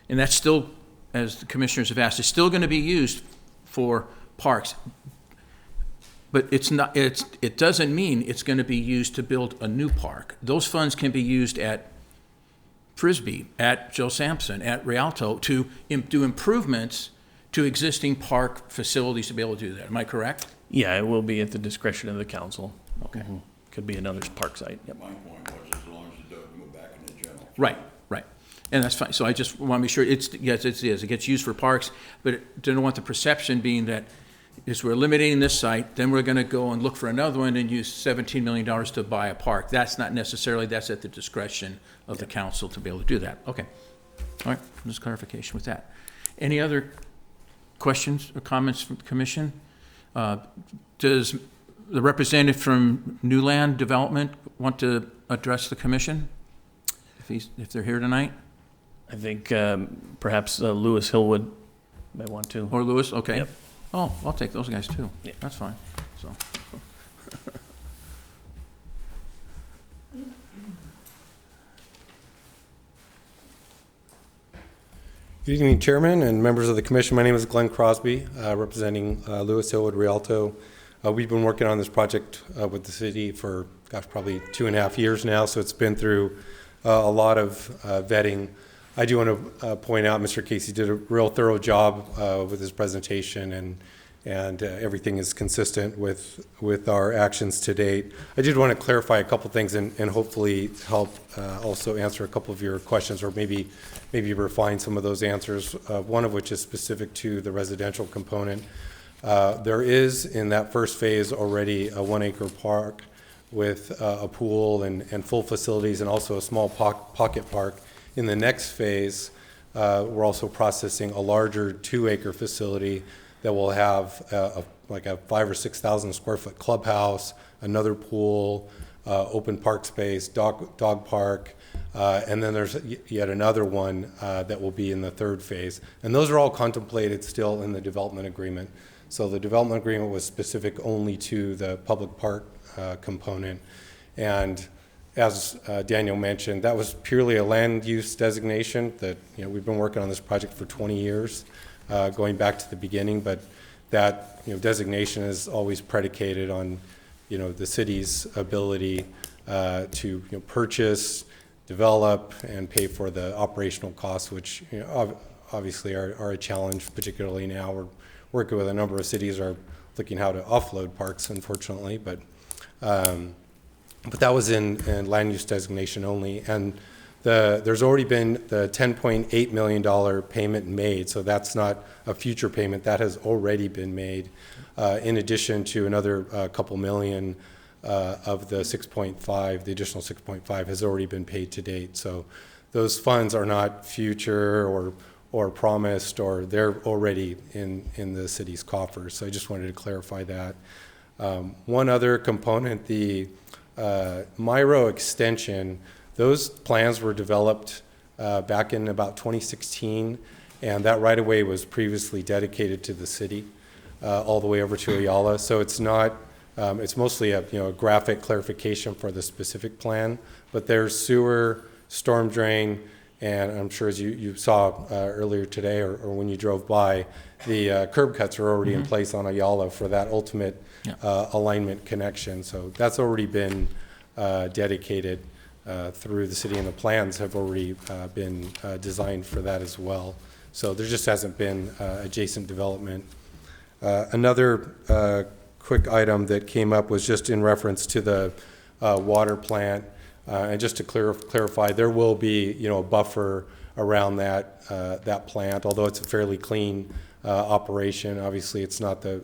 S1: And that's still, as the commissioners have asked, is still going to be used for parks. But it's not, it doesn't mean it's going to be used to build a new park. Those funds can be used at Frisbee, at Joe Sampson, at Rialto to do improvements to existing park facilities to be able to do that. Am I correct?
S6: Yeah, it will be at the discretion of the council. Okay. Could be another park site. Yep.
S9: My point was, as long as it doesn't go back in the general.
S1: Right. And that's fine. So I just want to be sure yes, it is. It gets used for parks, but don't want the perception being that is we're eliminating this site, then we're going to go and look for another one and use $17 million to buy a park. That's not necessarily, that's at the discretion of the council to be able to do that. Okay. All right. Just clarification with that. Any other questions or comments from the commission? Does the representative from New Land Development want to address the commission if they're here tonight?
S6: I think perhaps Lewis Hillwood may want to.
S1: Or Lewis? Okay.
S6: Yep.
S1: Oh, I'll take those guys too.
S6: Yeah.
S1: That's fine. So.
S11: Good evening, Chairman and members of the Commission. My name is Glenn Crosby, representing Lewis Hillwood Rialto. We've been working on this project with the city for, probably 2.5 years now, so it's been through a lot of vetting. I do want to point out Mr. Casey did a real thorough job with his presentation, and everything is consistent with our actions to date. I did want to clarify a couple things and hopefully help also answer a couple of your questions, or maybe refine some of those answers, one of which is specific to the residential component. There is, in that first phase, already a 1-acre park with a pool and full facilities, and also a small pocket park. In the next phase, we're also processing a larger 2-acre facility that will have like a 5,000 or 6,000 square foot clubhouse, another pool, open park space, dog park, and then there's yet another one that will be in the third phase. And those are all contemplated still in the development agreement. So the development agreement was specific only to the public park component. And as Daniel mentioned, that was purely a land use designation that, we've been working on this project for 20 years, going back to the beginning, but that, designation is always predicated on, the city's ability to, purchase, develop, and pay for the operational costs, which, obviously are a challenge, particularly now. We're working with a number of cities are looking how to offload parks, unfortunately, but that was in land use designation only. And there's already been the $10.8 million payment made, so that's not a future payment. That has already been made, in addition to another couple million of the 6.5, the additional 6.5 has already been paid to date. So those funds are not future or promised, or they're already in the city's coffers. So I just wanted to clarify that. One other component, the Myro extension, those plans were developed back in about 2016, and that right-of-way was previously dedicated to the city all the way over to Ayala. So it's not, it's mostly a graphic clarification for the specific plan, but there's sewer, storm drain, and I'm sure as you saw earlier today or when you drove by, the curb cuts are already in place on Ayala for that ultimate alignment connection. So that's already been dedicated through the city, and the plans have already been designed for that as well. So there just hasn't been adjacent development. Another quick item that came up was just in reference to the water plant. And just to clarify, there will be, a buffer around that plant, although it's a fairly clean operation. Obviously, it's not the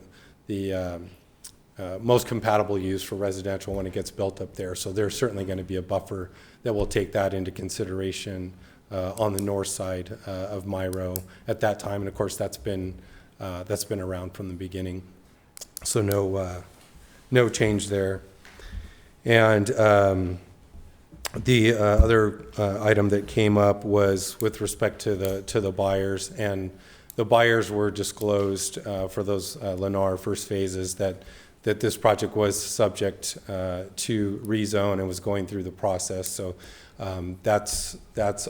S11: most compatible use for residential when it gets built up there. So there's certainly going to be a buffer that will take that into consideration on the north side of Myro at that time. And of course, that's been around from the beginning. So no change there. And the other item that came up was with respect to the buyers, and the buyers were disclosed for those Lennar first phases that this project was subject to rezone and was going through the process. So that's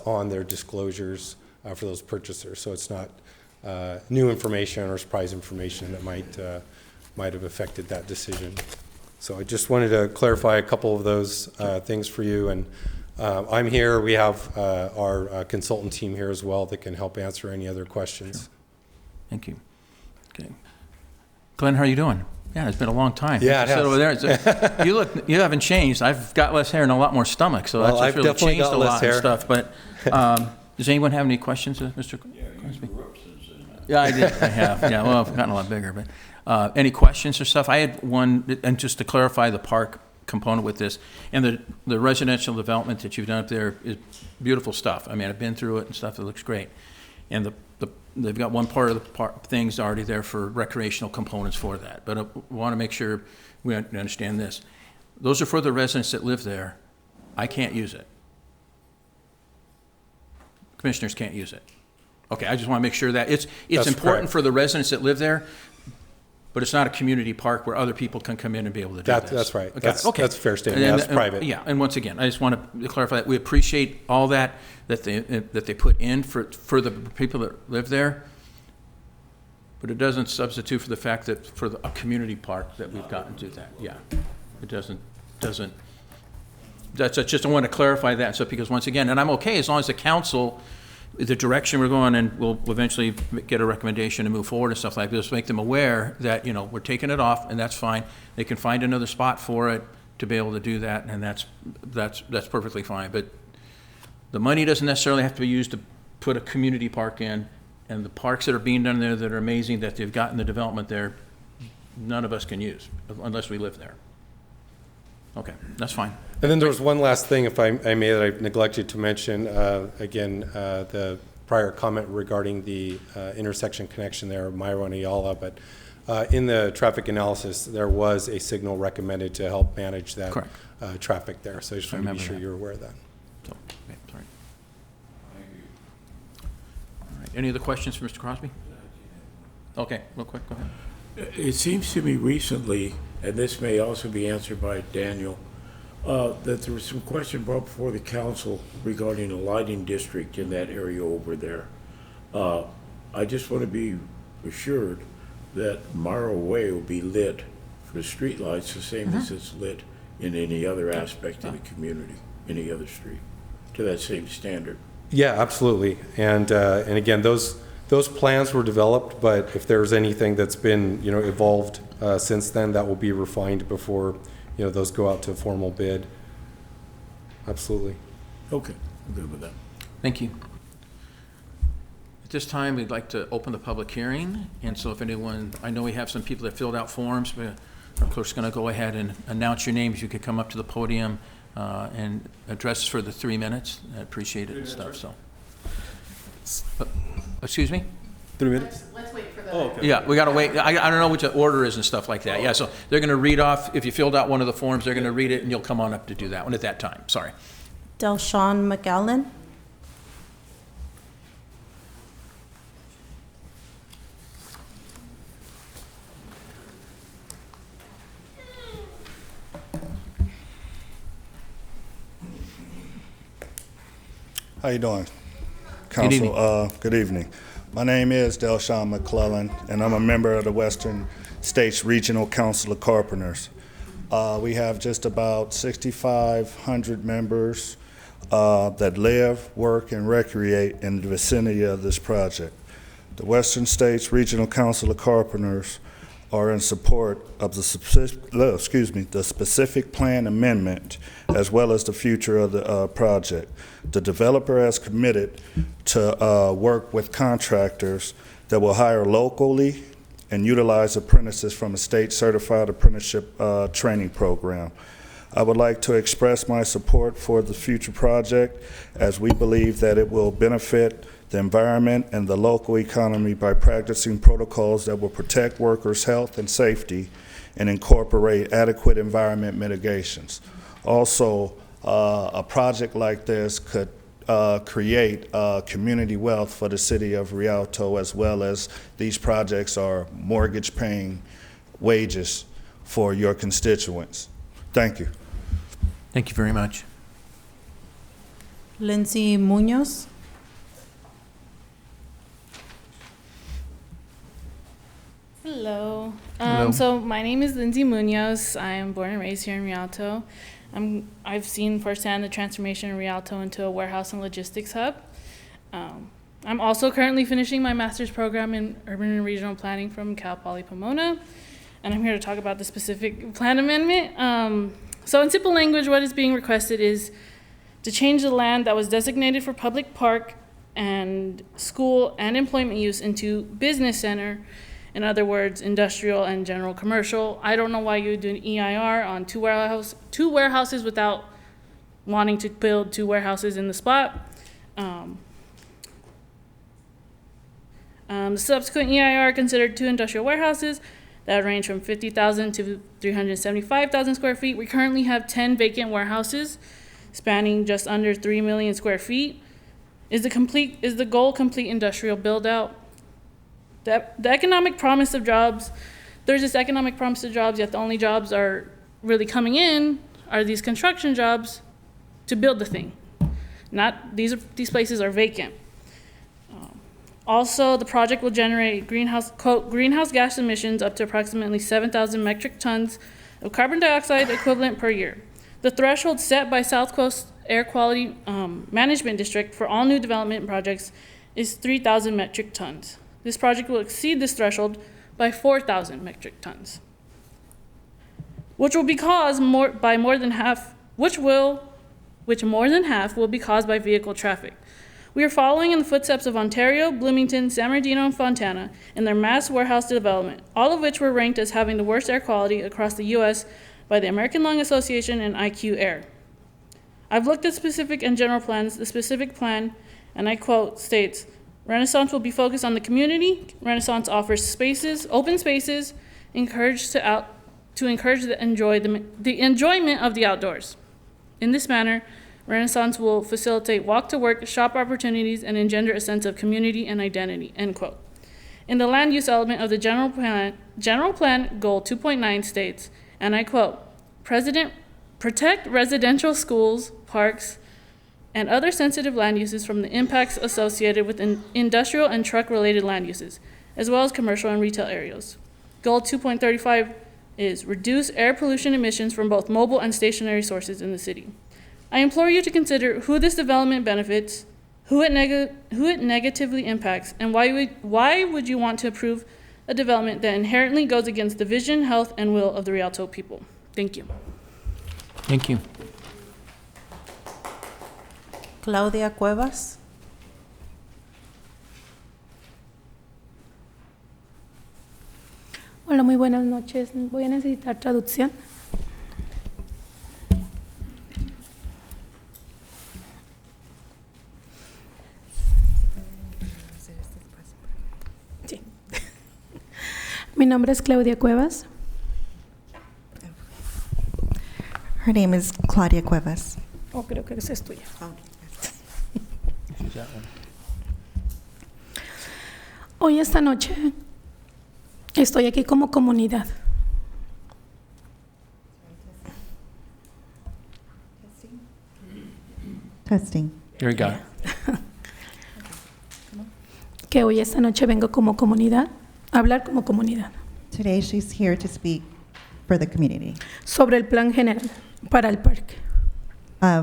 S11: on their disclosures for those purchasers. So it's not new information or surprise information that might have affected that decision. So I just wanted to clarify a couple of those things for you. And I'm here. We have our consultant team here as well that can help answer any other questions.
S1: Sure. Thank you. Okay. Glenn, how are you doing? Yeah, it's been a long time.
S11: Yeah, it
S1: Sit
S11: has.
S1: over there. You haven't changed. I've got less hair and a lot more stomach, so
S11: Well,
S1: that's
S11: I've
S1: really
S11: definitely
S1: changed
S11: got
S1: a
S11: less
S1: lot
S11: hair.
S1: and stuff. But does anyone have any questions, Mr. Crosby? Yeah, I did. I have. Yeah, well, I've gotten a lot bigger. But any questions or stuff? I had one, and just to clarify the park component with this, and the residential development that you've done up there is beautiful stuff. I mean, I've been through it and stuff. It looks great. And they've got one part of the things already there for recreational components for that. But I want to make sure we understand this. Those are for the residents that live there. I can't use it. Commissioners can't use it. Okay, I just want to make sure that it's
S11: That's
S1: important
S11: correct.
S1: for the residents that live there, but it's not a community park where other people can come in and be able to do this.
S11: That's right.
S1: Okay,
S11: That's a fair statement.
S1: And-
S11: That's private.
S1: Yeah, and once again, I just want to clarify that we appreciate all that they put in for the people that live there, but it doesn't substitute for the fact that for a community park that we've gotten to that. Yeah, it doesn't. That's just I want to clarify that. So because once again, and I'm okay as long as the council, the direction we're going, and we'll eventually get a recommendation to move forward and stuff like this, make them aware that, we're taking it off, and that's fine. They can find another spot for it to be able to do that, and that's perfectly fine. But the money doesn't necessarily have to be used to put a community park in, and the parks that are being done there that are amazing that they've gotten the development there, none of us can use unless we live there. Okay, that's fine.
S11: And then there was one last thing, if I may, that I neglected to mention. Again, the prior comment regarding the intersection connection there, Myro and Ayala, but in the traffic analysis, there was a signal recommended to help manage that traffic there. So I just want to be sure you're aware of that.
S1: So, okay, sorry. All right, any other questions for Mr. Crosby? Okay, real quick, go ahead.
S2: It seems to me recently, and this may also be answered by Daniel, that there was some question brought before the council regarding a lighting district in that area over there. I just want to be assured that Morrow Way will be lit for streetlights the same as it's lit in any other aspect of the community, any other street, to that same standard.
S11: Yeah, absolutely. And again, those plans were developed, but if there's anything that's been, evolved since then, that will be refined before, those go out to formal bid. Absolutely.
S2: Okay, I'm good with that.
S1: Thank you. At this time, we'd like to open the public hearing, and so if anyone, I know we have some people that filled out forms, but Our clerk's going to go ahead and announce your names. You could come up to the podium and address us for the 3 minutes. I appreciate it and stuff, so. Excuse me?
S5: 3 minutes?
S3: Let's wait for the.
S5: Oh, okay.
S1: Yeah, we got to wait. I don't know what the order is and stuff like that. Yeah, so they're going to read off, if you filled out one of the forms, they're going to read it, and you'll come on up to do that one at that time. Sorry.
S3: Delshawn McAllen.
S2: How you doing,
S1: Good evening.
S2: Council? Good evening. My name is Delshawn McClellan, and I'm a member of the Western States Regional Council of Carpenters. We have just about 6,500 members that live, work, and recreate in the vicinity of this project. The Western States Regional Council of Carpenters are in support of the specific plan amendment as well as the future of the project. The developer has committed to work with contractors that will hire locally and utilize apprentices from a state certified apprenticeship training program. I would like to express my support for the future project as we believe that it will benefit the environment and the local economy by practicing protocols that will protect workers' health and safety and incorporate adequate environment mitigations. Also, a project like this could create community wealth for the city of Rialto, as well as these projects are mortgage-paying wages for your constituents. Thank you.
S1: Thank you very much.
S3: Lindsay Munoz.
S12: Hello.
S1: Hello.
S12: So my name is Lindsay Munoz. I am born and raised here in Rialto. I've seen firsthand the transformation in Rialto into a warehouse and logistics hub. I'm also currently finishing my master's program in urban and regional planning from Cal Poly Pomona, and I'm here to talk about the specific plan amendment. So in simple language, what is being requested is to change the land that was designated for public park and school and employment use into business center. In other words, industrial and general commercial. I don't know why you would do an EIR on two warehouses without wanting to build two warehouses in the spot. The subsequent EIR considered two industrial warehouses that range from 50,000 to 375,000 square feet. We currently have 10 vacant warehouses spanning just under 3 million square feet. Is the goal complete industrial build out? The economic promise of jobs, there's this economic promise of jobs, yet the only jobs are really coming in are these construction jobs to build the thing. These places are vacant. Also, the project will generate greenhouse gas emissions up to approximately 7,000 metric tons of carbon dioxide equivalent per year. The threshold set by South Coast Air Quality Management District for all new development projects is 3,000 metric tons. This project will exceed this threshold by 4,000 metric tons, which more than half will be caused by vehicle traffic. We are following in the footsteps of Ontario, Bloomington, San Bernardino, and Fontana in their mass warehouse development, all of which were ranked as having the worst air quality across the U.S. by the American Lung Association and IQ Air. I've looked at specific and general plans. The specific plan, and I quote, states, Renaissance will be focused on the community. Renaissance offers open spaces, to encourage the enjoyment of the outdoors. In this manner, Renaissance will facilitate walk-to-work, shop opportunities, and engender a sense of community and identity, end quote. In the land use element of the general plan goal 2.9 states, and I quote, protect residential schools, parks, and other sensitive land uses from the impacts associated with industrial and truck-related land uses, as well as commercial and retail areas. Goal 2.35 is reduce air pollution emissions from both mobile and stationary sources in the city. I implore you to consider who this development benefits, who it negatively impacts, and why would you want to approve a development that inherently goes against the vision, health, and will of the Rialto people. Thank you.
S1: Thank you.
S3: Claudia Cuevas.
S13: Hola, muy buenas noches. Voy a necesitar traducción. Sí. Mi nombre es Claudia Cuevas.
S7: Her name is Claudia Cuevas.
S13: Oh, creo que esa es tuya. Hoy, esta noche, estoy aquí como comunidad.
S7: Testing.
S6: Here we go.
S13: Que hoy, esta noche, vengo como comunidad, a hablar como comunidad,
S7: Today she's here to speak for the community,
S13: sobre el plan general para el parque.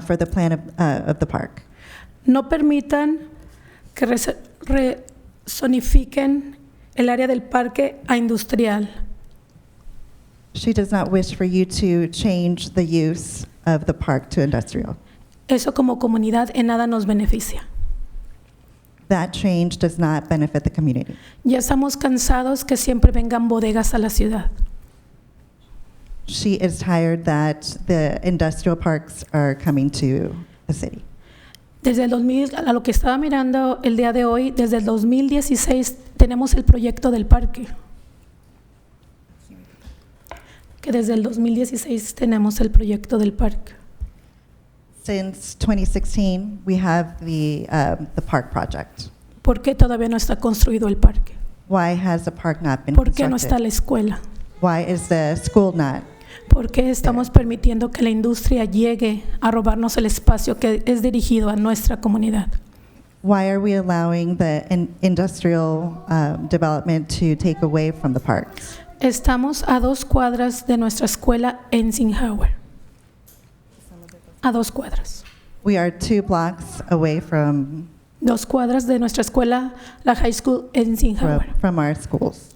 S7: for the plan of the park.
S13: No permitan que resonifiquen el área del parque a industrial.
S7: She does not wish for you to change the use of the park to industrial.
S13: Eso como comunidad en nada nos beneficia.
S7: That change does not benefit the community.
S13: Ya estamos cansados que siempre vengan bodegas a la ciudad.
S7: She is tired that the industrial parks are coming to the city.
S13: Desde el 2000, a lo que estaba mirando el día de hoy, desde el 2016 tenemos el proyecto del parque. Que desde el 2016 tenemos el proyecto del parque.
S7: Since 2016, we have the park project.
S13: ¿Por qué todavía no está construido el parque?
S7: Why has the park not been
S13: ¿Por qué no está
S7: constructed?
S13: la escuela?
S7: Why is the school not?
S13: ¿Por qué estamos permitiendo que la industria llegue a robarnos el espacio que es dirigido a nuestra comunidad?
S7: Why are we allowing the industrial development to take away from the parks?
S13: Estamos a 2 cuadras de nuestra escuela en Sinhauer. A 2 cuadras.
S7: We are 2 blocks away from
S13: 2 cuadras de nuestra escuela, la high school en Sinhauer.
S7: from our schools.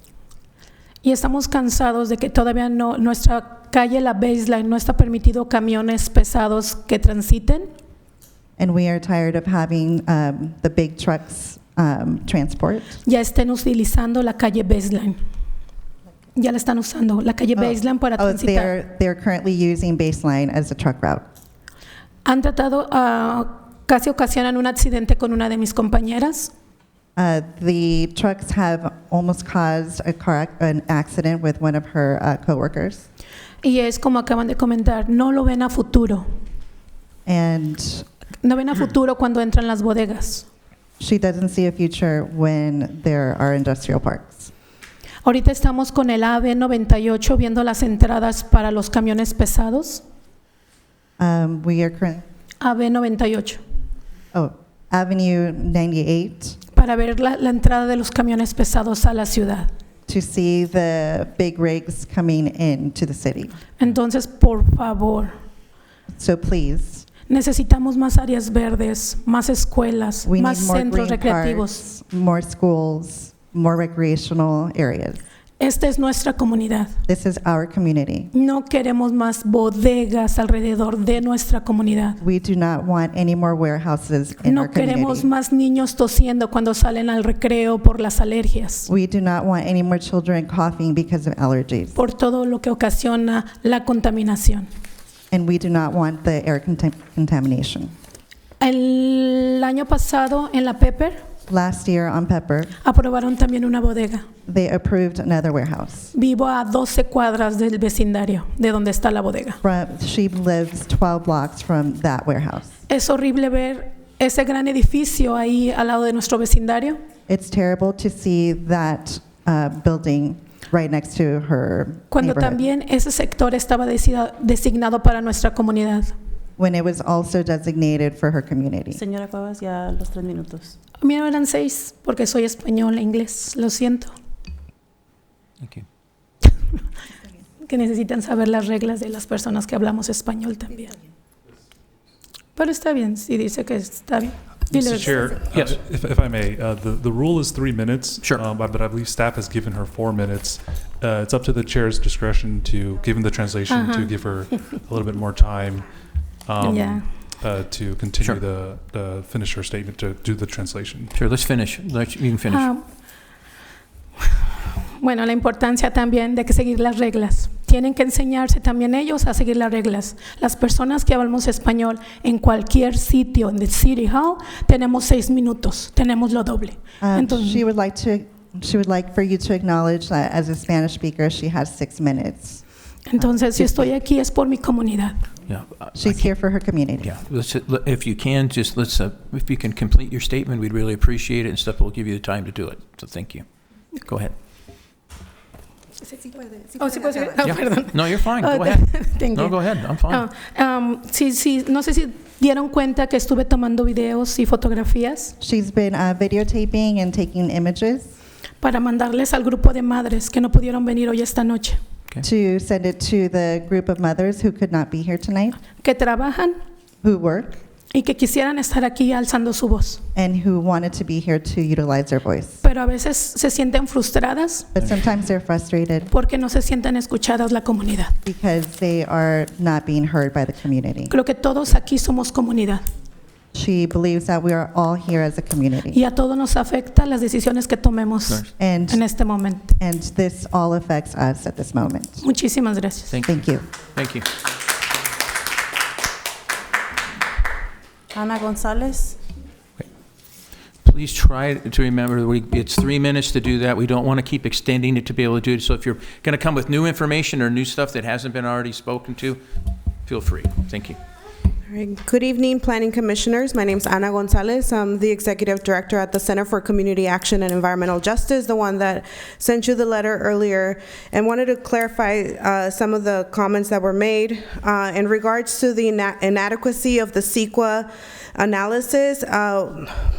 S13: Y estamos cansados de que todavía no, nuestra calle, la baseline, no está permitido camiones pesados que transiten.
S7: And we are tired of having the big trucks transport.
S13: Ya estén utilizando la calle baseline. Ya la están usando, la calle baseline para transitar.
S7: They're currently using Baseline as a truck route.
S13: Han tratado, casi ocasionan un accidente con una de mis compañeras.
S7: The trucks have almost caused an accident with one of her coworkers.
S13: Y es como acaban de comentar, no lo ven a futuro.
S7: And
S13: No ven a futuro cuando entran las bodegas.
S7: she doesn't see a future when there are industrial parks.
S13: Ahorita estamos con el AVE 98 viendo las entradas para los camiones pesados.
S7: We are currently,
S13: AVE 98.
S7: Avenue 98,
S13: Para ver la entrada de los camiones pesados a la ciudad.
S7: to see the big rigs coming into the city.
S13: Entonces, por favor,
S7: So please,
S13: necesitamos más áreas verdes, más escuelas,
S7: we
S13: más
S7: need more
S13: centros
S7: green
S13: recreativos.
S7: parks, more schools, more recreational areas.
S13: Esta es nuestra comunidad.
S7: This is our community.
S13: No queremos más bodegas alrededor de nuestra comunidad.
S7: We do not want any more warehouses in our
S13: No queremos
S7: community.
S13: más niños tosiendo cuando salen al recreo por las alergias,
S7: We do not want any more children coughing because of allergies.
S13: por todo lo que ocasiona la contaminación.
S7: And we do not want the air contamination.
S13: El año pasado en la Pepper
S7: Last year on Pepper,
S13: aprobaron también una bodega.
S7: they approved another warehouse.
S13: Vivo a 12 cuadras del vecindario de donde está la bodega.
S7: She lives 12 blocks from that warehouse.
S13: Es horrible ver ese gran edificio ahí al lado de nuestro vecindario.
S7: It's terrible to see that building right next to her
S13: Cuando
S7: neighborhood,
S13: también ese sector estaba designado para nuestra comunidad.
S7: when it was also designated for her community.
S3: Señora Cuevas, ya los 3 minutos.
S13: Mira, eran 6 porque soy español e inglés, lo siento. Que necesitan saber las reglas de las personas que hablamos español también. Pero está bien, si dice que está bien. Dile.
S4: Mr. Chair,
S1: Yes.
S4: if I may, the rule is 3 minutes.
S1: Sure.
S4: But I believe staff has given her 4 minutes. It's up to the chair's discretion to, given the translation, to give her a little bit more time.
S13: Yeah.
S4: To continue
S1: Sure.
S4: the finish her statement, to do the translation.
S1: Sure, let's finish. You can finish.
S13: Bueno, la importancia también de que seguir las reglas. Tienen que enseñarse también ellos a seguir las reglas. Las personas que hablamos español en cualquier sitio, en el City Hall, tenemos 6 minutos, tenemos lo doble. Entonces,
S7: She would like for you to acknowledge that as a Spanish speaker, she has 6 minutes.
S13: entonces, si estoy aquí es por mi comunidad.
S1: Yeah.
S7: She's here for her community.
S1: Yeah, if you can, just if you can complete your statement, we'd really appreciate it, and stuff, we'll give you the time to do it. So thank you. Go ahead.
S13: Oh, sí puedo seguir. Oh,
S1: Yeah.
S13: perdón.
S1: No, you're fine. Go
S13: Oh,
S1: ahead.
S13: thank
S1: No,
S13: you.
S1: go ahead. I'm fine.
S13: Sí, no sé si dieron cuenta que estuve tomando videos y fotografías
S7: She's been videotaping and taking images
S13: para mandarles al grupo de madres que no pudieron venir hoy esta noche,
S7: to send it to the group of mothers who could not be here tonight,
S13: que trabajan
S7: who work,
S13: y que quisieran estar aquí alzando su voz,
S7: and who wanted to be here to utilize their voice.
S13: pero a veces se sienten frustradas
S7: But sometimes they're frustrated
S13: porque no se sienten escuchadas la comunidad.
S7: because they are not being heard by the community.
S13: Creo que todos aquí somos comunidad
S7: She believes that we are all here as a community.
S13: y a todos nos afecta las decisiones que tomemos
S1: Nice.
S7: And,
S13: en este momento.
S7: and this all affects us at this moment.
S13: Muchísimas gracias.
S1: Thank you.
S7: Thank you.
S1: Thank you.
S3: Ana González.
S1: Please try to remember, it's 3 minutes to do that. We don't want to keep extending it to be able to do it. So if you're going to come with new information or new stuff that hasn't been already spoken to, feel free. Thank you.
S14: All right. Good evening, Planning Commissioners. My name is Ana Gonzalez. I'm the Executive Director at the Center for Community Action and Environmental Justice, the one that sent you the letter earlier, and wanted to clarify some of the comments that were made. In regards to the inadequacy of the CEQA analysis,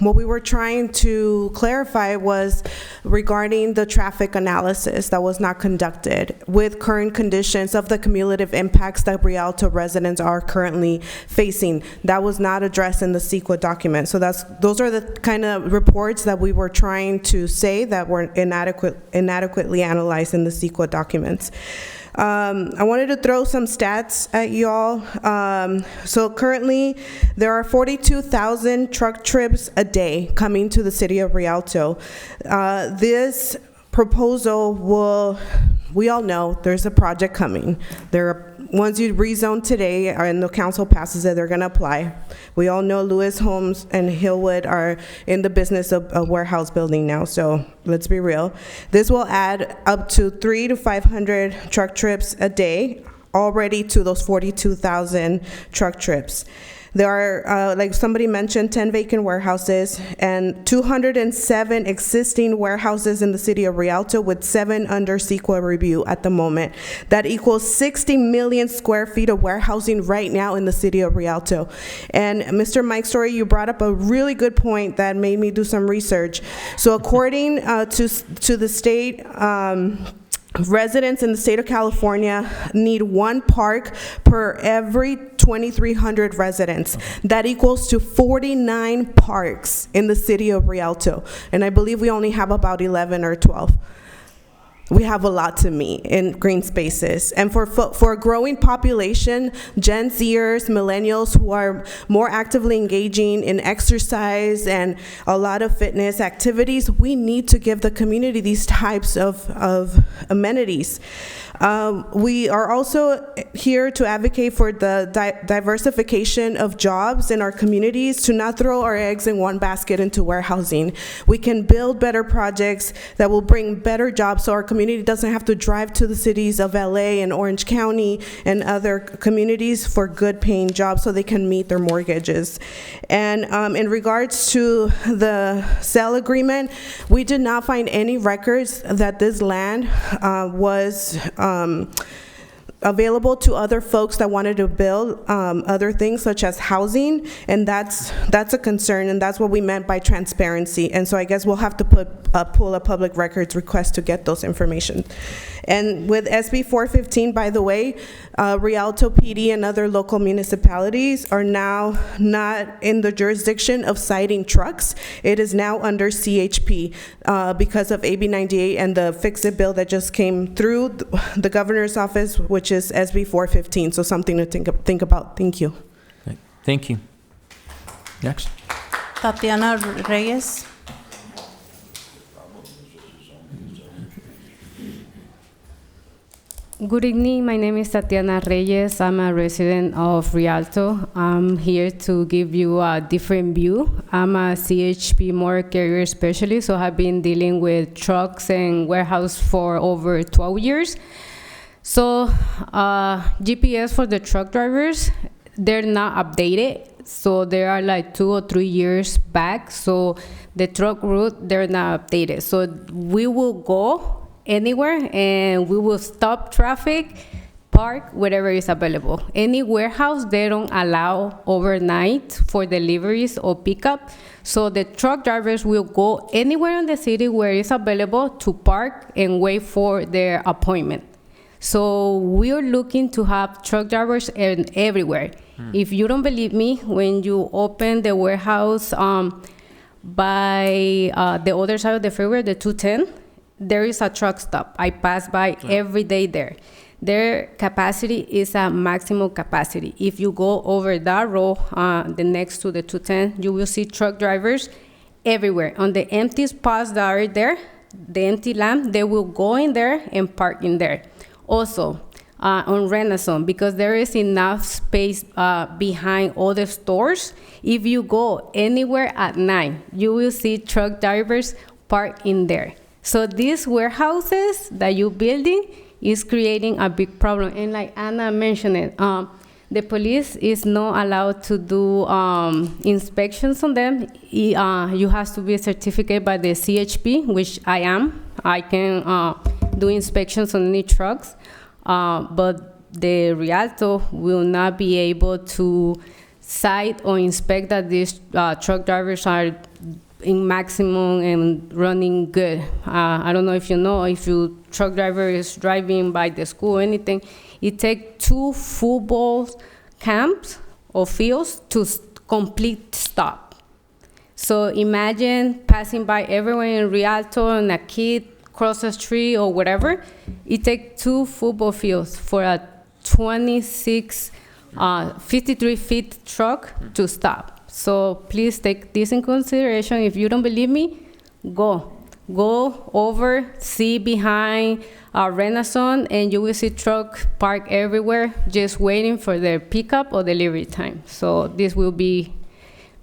S14: what we were trying to clarify was regarding the traffic analysis that was not conducted with current conditions of the cumulative impacts that Rialto residents are currently facing. That was not addressed in the CEQA document. So those are the kind of reports that we were trying to say that were inadequately analyzed in the CEQA documents. I wanted to throw some stats at y'all. So currently, there are 42,000 truck trips a day coming to the city of Rialto. This proposal will, we all know there's a project coming. Once you rezone today and the council passes it, they're going to apply. We all know Lewis Homes and Hillwood are in the business of a warehouse building now, so let's be real. This will add up to 300 to 500 truck trips a day already to those 42,000 truck trips. There are, like somebody mentioned, 10 vacant warehouses and 207 existing warehouses in the city of Rialto with 7 under CEQA review at the moment. That equals 60 million square feet of warehousing right now in the city of Rialto. And Mr. Mike Story, you brought up a really good point that made me do some research. So according to the state, residents in the state of California need 1 park per every 2,300 residents. That equals to 49 parks in the city of Rialto. And I believe we only have about 11 or 12. We have a lot to meet in green spaces. And for a growing population, Gen Zers, millennials who are more actively engaging in exercise and a lot of fitness activities, we need to give the community these types of amenities. We are also here to advocate for the diversification of jobs in our communities, to not throw our eggs in one basket into warehousing. We can build better projects that will bring better jobs so our community doesn't have to drive to the cities of LA and Orange County and other communities for good paying jobs so they can meet their mortgages. And in regards to the sale agreement, we did not find any records that this land was available to other folks that wanted to build other things such as housing, and that's a concern, and that's what we meant by transparency. And so I guess we'll have to pull a public records request to get those information. And with SB 415, by the way, Rialto PD and other local municipalities are now not in the jurisdiction of citing trucks. It is now under CHP because of AB 98 and the Fix-It bill that just came through the governor's office, which is SB 415. So something to think about. Thank you.
S1: Thank you. Next.
S3: Tatiana Reyes.
S15: Good evening. My name is Tatiana Reyes. I'm a resident of Rialto. I'm here to give you a different view. I'm a CHP motor carrier specialist, so I've been dealing with trucks and warehouse for over 12 years. So GPS for the truck drivers, they're not updated. So they are like 2 or 3 years back. So the truck route, they're not updated. So we will go anywhere and we will stop traffic, park wherever is available. Any warehouse, they don't allow overnight for deliveries or pickup. So the truck drivers will go anywhere in the city where it's available to park and wait for their appointment. So we are looking to have truck drivers everywhere. If you don't believe me, when you open the warehouse by the other side of the freeway, the 210, there is a truck stop. I pass by every day there. Their capacity is a maximum capacity. If you go over that road, the next to the 210, you will see truck drivers everywhere. On the empty spots that are there, the empty land, they will go in there and park in there. Also, on Renaissance, because there is enough space behind all the stores, if you go anywhere at night, you will see truck drivers park in there. So these warehouses that you're building is creating a big problem. And like Anna mentioned it, the police is not allowed to do inspections on them. You have to be certificated by the CHP, which I am. I can do inspections on any trucks, but the Rialto will not be able to cite or inspect that these truck drivers are in maximum and running good. I don't know if you know, if your truck driver is driving by the school or anything, it takes 2 football camps or fields to complete stop. So imagine passing by everywhere in Rialto and a kid cross the street or whatever. It takes 2 football fields for a 53 feet truck to stop. So please take this in consideration. If you don't believe me, go over, see behind Renaissance, and you will see truck parked everywhere, just waiting for their pickup or delivery time. So this will be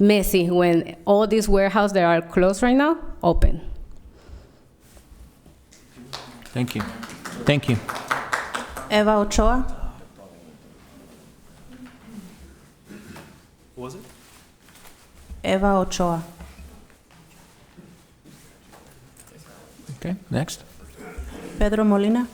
S15: messy when all these warehouses that are closed right now open.
S1: Thank you. Thank you.
S3: Eva Ochoa.
S5: What was it?
S3: Eva Ochoa.
S1: Okay, next.
S3: Pedro Molina.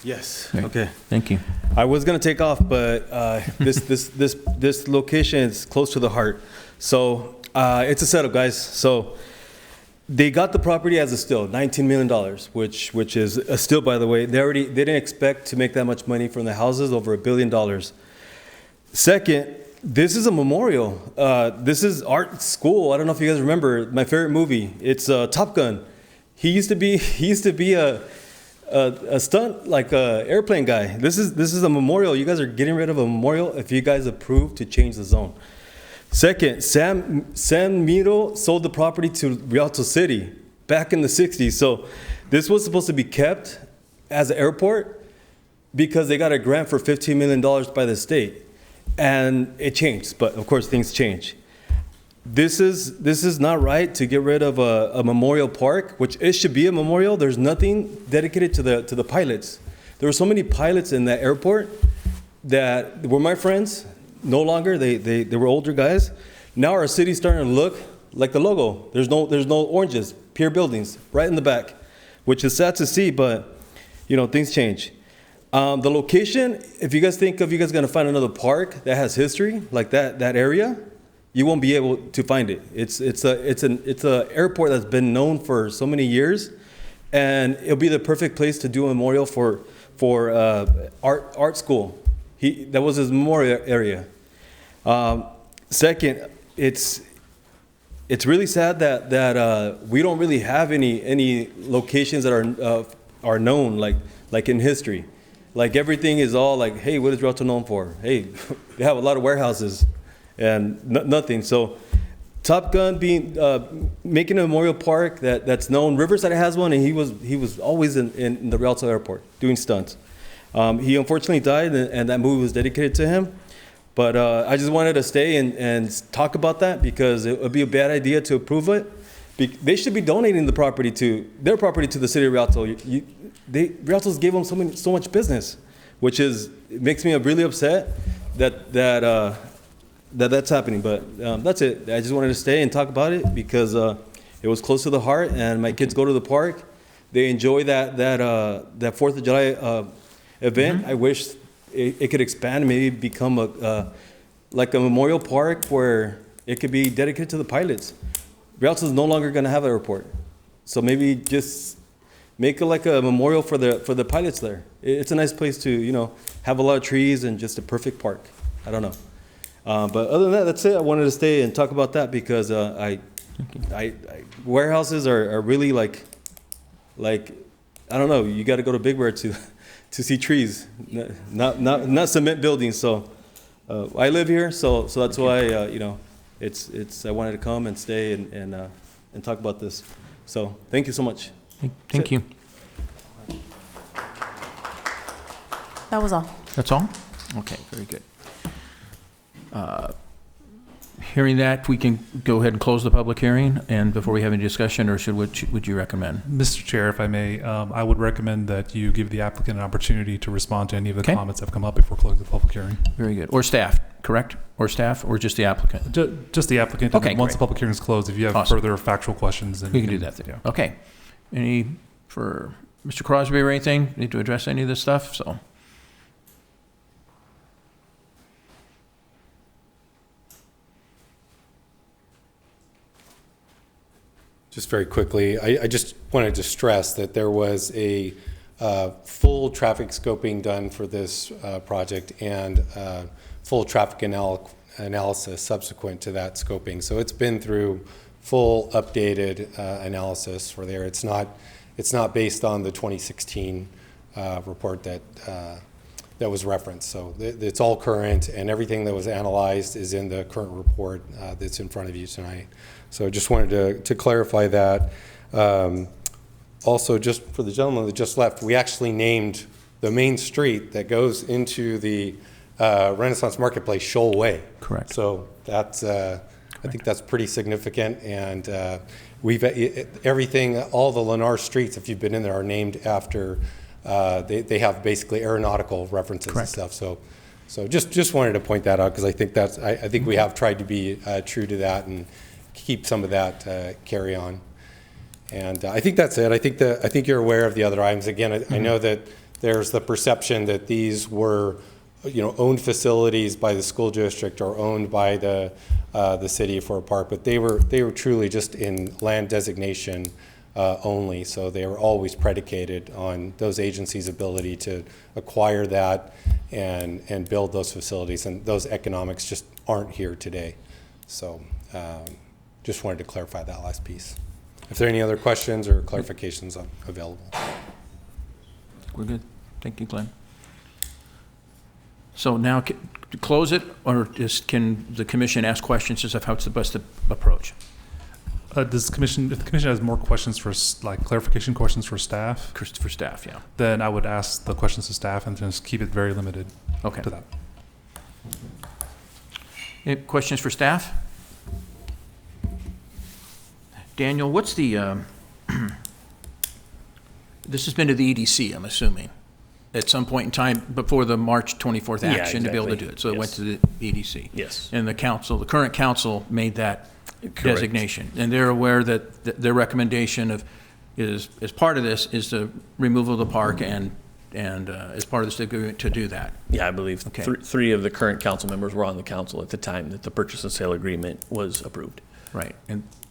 S5: Yes.
S1: Okay.
S5: Okay.
S1: Thank you.
S5: I was gonna take off, but this location is close to the heart. So it's a setup, guys. So they got the property as a steal, $19 million, which is a steal, by the way. They didn't expect to make that much money from the houses, over $1 billion. Second, this is a memorial. This is art school. I don't know if you guys remember my favorite movie. It's Top Gun. He used to be a stunt, like a airplane guy. This is a memorial. You guys are getting rid of a memorial if you guys approve to change the zone. Second, San Miro sold the property to Rialto City back in the 60s. So this was supposed to be kept as an airport because they got a grant for $15 million by the state. And it changed, but of course things change. This is not right to get rid of a memorial park, which it should be a memorial. There's nothing dedicated to the pilots. There were so many pilots in that airport that were my friends. No longer, they were older guys. Now our city's starting to look like the logo. There's no oranges, pure buildings right in the back, which is sad to see, but things change. The location, if you guys think of gonna find another park that has history like that area, you won't be able to find it. It's an airport that's been known for so many years, and it'll be the perfect place to do a memorial for art school. That was his memorial area. Second, it's really sad that we don't really have any locations that are known like in history. Like everything is all like, hey, what is Rialto known for? Hey, they have a lot of warehouses and nothing. So Top Gun making a memorial park that's known. Riverside has one, and he was always in the Rialto airport doing stunts. He unfortunately died, and that movie was dedicated to him. But I just wanted to stay and talk about that because it would be a bad idea to approve it. They should be donating their property to the city of Rialto. Rialto's gave them so much business, which it makes me really upset that's happening. But that's it. I just wanted to stay and talk about it because it was close to the heart, and my kids go to the park. They enjoy that 4th of July event. I wish it could expand, maybe become like a memorial park where it could be dedicated to the pilots. Rialto is no longer going to have an airport, so maybe just make it like a memorial for the pilots there. It's a nice place to have a lot of trees and just a perfect park. I don't know, but other than that, that's it. I wanted to stay and talk about that because warehouses are really like I don't know. You got to go to Big Bear to see trees, not cement buildings. So I live here, so that's why it's I wanted to come and stay and talk about this. So thank you so much.
S1: Thank you.
S3: That was all.
S1: That's all? Okay, very good. Hearing that, we can go ahead and close the public hearing, and before we have any discussion, or would you recommend?
S4: Mr. Chair, if I may, I would recommend that you give the applicant an opportunity to respond to any of the comments that have come up before closing the public hearing.
S1: Very good. Or staff, correct? Or staff, or just the applicant?
S4: Just the applicant.
S1: Okay,
S4: And once
S1: great.
S4: the public hearing is closed, if you have further factual questions, then
S1: We can do that then.
S4: Yeah.
S1: Okay. Any for Mr. Crosby or anything? Need to address any of this stuff? So.
S11: Just very quickly, I just wanted to stress that there was a full traffic scoping done for this project and full traffic analysis subsequent to that scoping. So it's been through full updated analysis for there. It's not based on the 2016 report that was referenced. So it's all current, and everything that was analyzed is in the current report that's in front of you tonight. So just wanted to clarify that. Also, just for the gentleman that just left, we actually named the main street that goes into the Renaissance Marketplace Shoal Way.
S1: Correct.
S11: So that's, I think that's pretty significant. And we've everything, all the Lennar streets, if you've been in there, are named after, they have basically aeronautical references and stuff. So just wanted to point that out because I think I think we have tried to be true to that and keep some of that carry on. And I think that's it. I think you're aware of the other items. Again, I know that there's the perception that these were, owned facilities by the school district or owned by the city for a park, but they were truly just in land designation only. So they were always predicated on those agencies' ability to acquire that and build those facilities, and those economics just aren't here today. So just wanted to clarify that last piece. If there are any other questions or clarifications, I'm available.
S1: We're good. Thank you, Glenn. So now, to close it, or can the commission ask questions as of how it's the best approach?
S4: If the commission has more questions clarification questions for staff?
S1: For staff, yeah.
S4: Then I would ask the questions to staff and just keep it very limited to that.
S1: Any questions for staff? Daniel, what's the, this has been to the EDC, I'm assuming, at some point in time before the March 24th action to be able to do it. So it went to the EDC.
S6: Yes.
S1: And the current council made that designation. And they're aware that their recommendation is part of this is the removal of the park and as part of this agreement to do that.
S6: Yeah, I believe three of the current council members were on the council at the time that the purchase and sale agreement was approved.
S1: Right.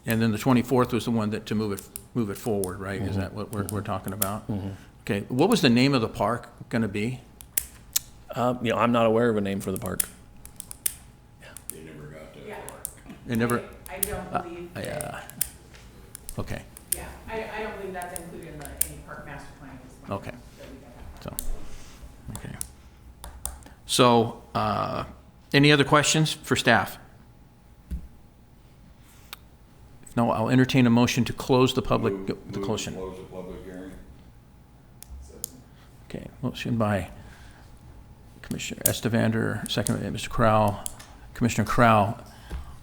S1: And then the 24th was the one that to move it forward, right?
S6: Mm-hmm.
S1: Is that what we're talking about?
S6: Mm-hmm.
S1: Okay. What was the name of the park going to be?
S6: I'm not aware of a name for the park.
S9: They never got that far.
S1: It never.
S16: I don't believe.
S1: Okay.
S16: Yeah, I don't believe that's included in any park master plan.
S1: Okay. So, any other questions for staff? If no, I'll entertain a motion to close the public,
S9: Move to close the public hearing.
S1: Okay, motion by Commissioner Estevander, second by Mr. Crowell, Commissioner Crowell.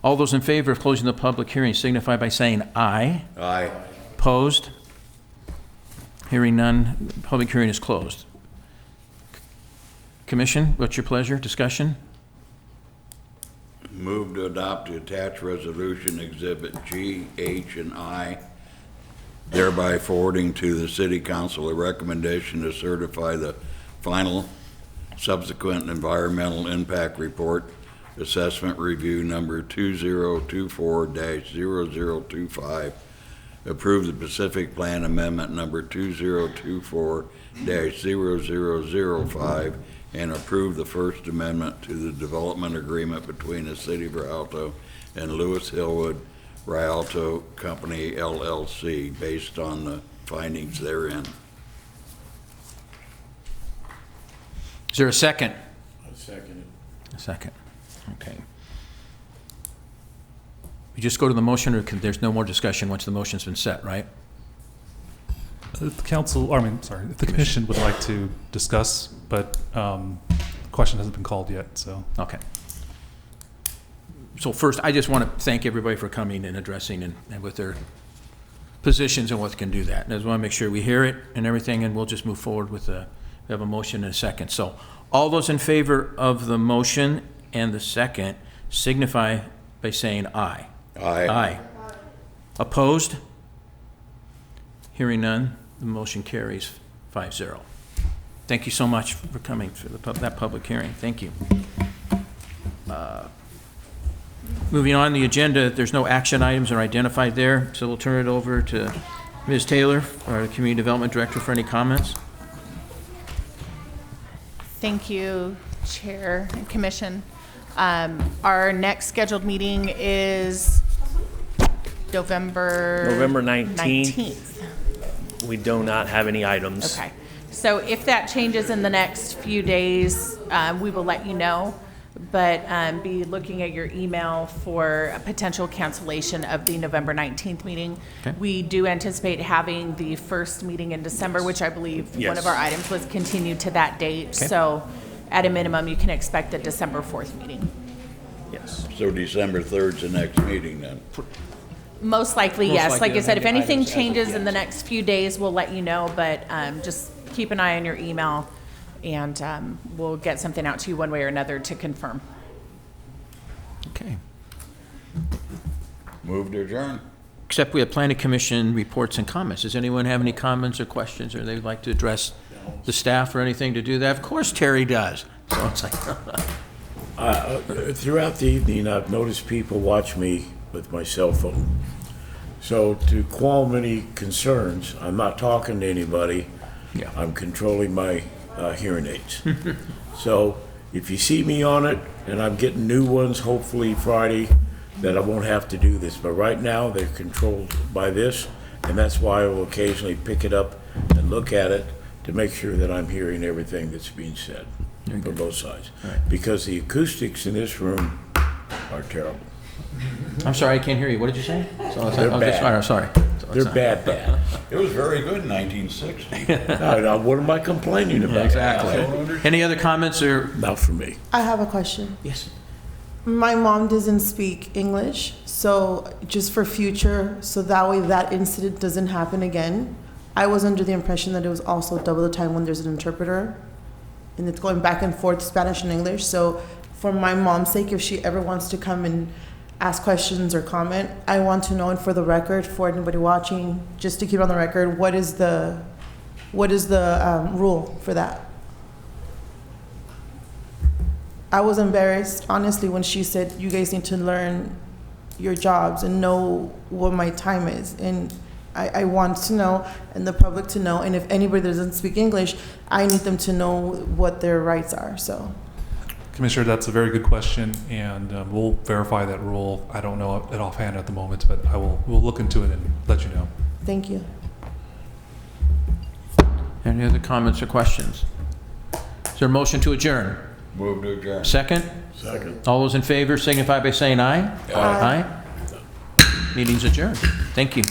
S1: All those in favor of closing the public hearing signify by saying aye.
S9: Aye.
S1: Opposed? Hearing none, public hearing is closed. Commission, what's your pleasure? Discussion?
S9: Move to adopt the attached resolution Exhibit G, H, and I, thereby forwarding to the City Council a recommendation to certify the final subsequent environmental impact report assessment review number 2024-0025, approve the Pacific Plan Amendment number 2024-0005, and approve the First Amendment to the development agreement between the City of Rialto and Lewis Hillwood Rialto Company LLC based on the findings therein.
S1: Is there a second?
S2: I second it.
S1: A second. Okay. We just go to the motion, or there's no more discussion once the motion's been set, right?
S4: If the council, I mean, sorry, if the commission would like to discuss, but the question hasn't been called yet, so.
S1: Okay. So first, I just want to thank everybody for coming and addressing and with their positions and what can do that. And I just want to make sure we hear it and everything, and we'll just move forward with we have a motion and a second. So all those in favor of the motion and the second signify by saying aye.
S9: Aye.
S1: Aye. Opposed? Hearing none, the motion carries 5-0. Thank you so much for coming for that public hearing. Thank you. Moving on the agenda, there's no action items are identified there, so we'll turn it over to Ms. Taylor, our Community Development Director, for any comments.
S16: Thank you, Chair and Commission. Our next scheduled meeting is November
S6: 19th. We do not have any items.
S16: Okay. So if that changes in the next few days, we will let you know. But be looking at your email for a potential cancellation of the November 19th meeting.
S1: Okay.
S16: We do anticipate having the first meeting in December, which I believe
S6: Yes.
S16: one of our items was continued to that date.
S1: Okay.
S16: So at a minimum, you can expect a December 4th meeting.
S6: Yes.
S9: So December 3rd's the next meeting then?
S16: Most likely,
S1: Most
S16: yes.
S1: likely
S16: Like I said, if
S1: items
S16: anything
S1: as of
S16: changes in
S1: yet.
S16: the next few days, we'll let you know. But just keep an eye on your email, and we'll get something out to you one way or another to confirm.
S1: Okay.
S9: Move to adjourn.
S1: Except we have Planning Commission reports and comments. Does anyone have any comments or questions, or they'd like to address the staff or anything to do that? Of course Terry does. So it's like,
S2: Throughout the evening, I've noticed people watch me with my cell phone. So to quell any concerns, I'm not talking to anybody.
S1: Yeah.
S2: I'm controlling my hearing aids. So if you see me on it, and I'm getting new ones, hopefully Friday, that I won't have to do this. But right now, they're controlled by this, and that's why I will occasionally pick it up and look at it to make sure that I'm hearing everything that's being said from both sides.
S1: Right.
S2: Because the acoustics in this room are terrible.
S1: I'm sorry, I can't hear you. What did you say? So
S2: They're bad.
S1: Sorry.
S2: They're bad.
S9: It was very good in 1960.
S2: Now, what am I complaining about?
S1: Exactly. Any other comments or?
S2: Not for me.
S17: I have a question.
S1: Yes.
S17: My mom doesn't speak English, so just for future, so that way that incident doesn't happen again. I was under the impression that it was also double the time when there's an interpreter, and it's going back and forth Spanish and English. So for my mom's sake, if she ever wants to come and ask questions or comment, I want to know, and for the record, for anybody watching, just to keep it on the record, what is the rule for that? I was embarrassed, honestly, when she said, you guys need to learn your jobs and know what my time is. And I want to know, and the public to know, and if anybody doesn't speak English, I need them to know what their rights are, so.
S4: Commissioner, that's a very good question, and we'll verify that rule. I don't know it offhand at the moment, but we'll look into it and let you know.
S17: Thank you.
S1: Any other comments or questions? Is there a motion to adjourn?
S9: Move to adjourn.
S1: Second?
S2: Second.
S1: All those in favor signify by saying aye.
S17: Aye.
S1: Meeting's adjourned. Thank you.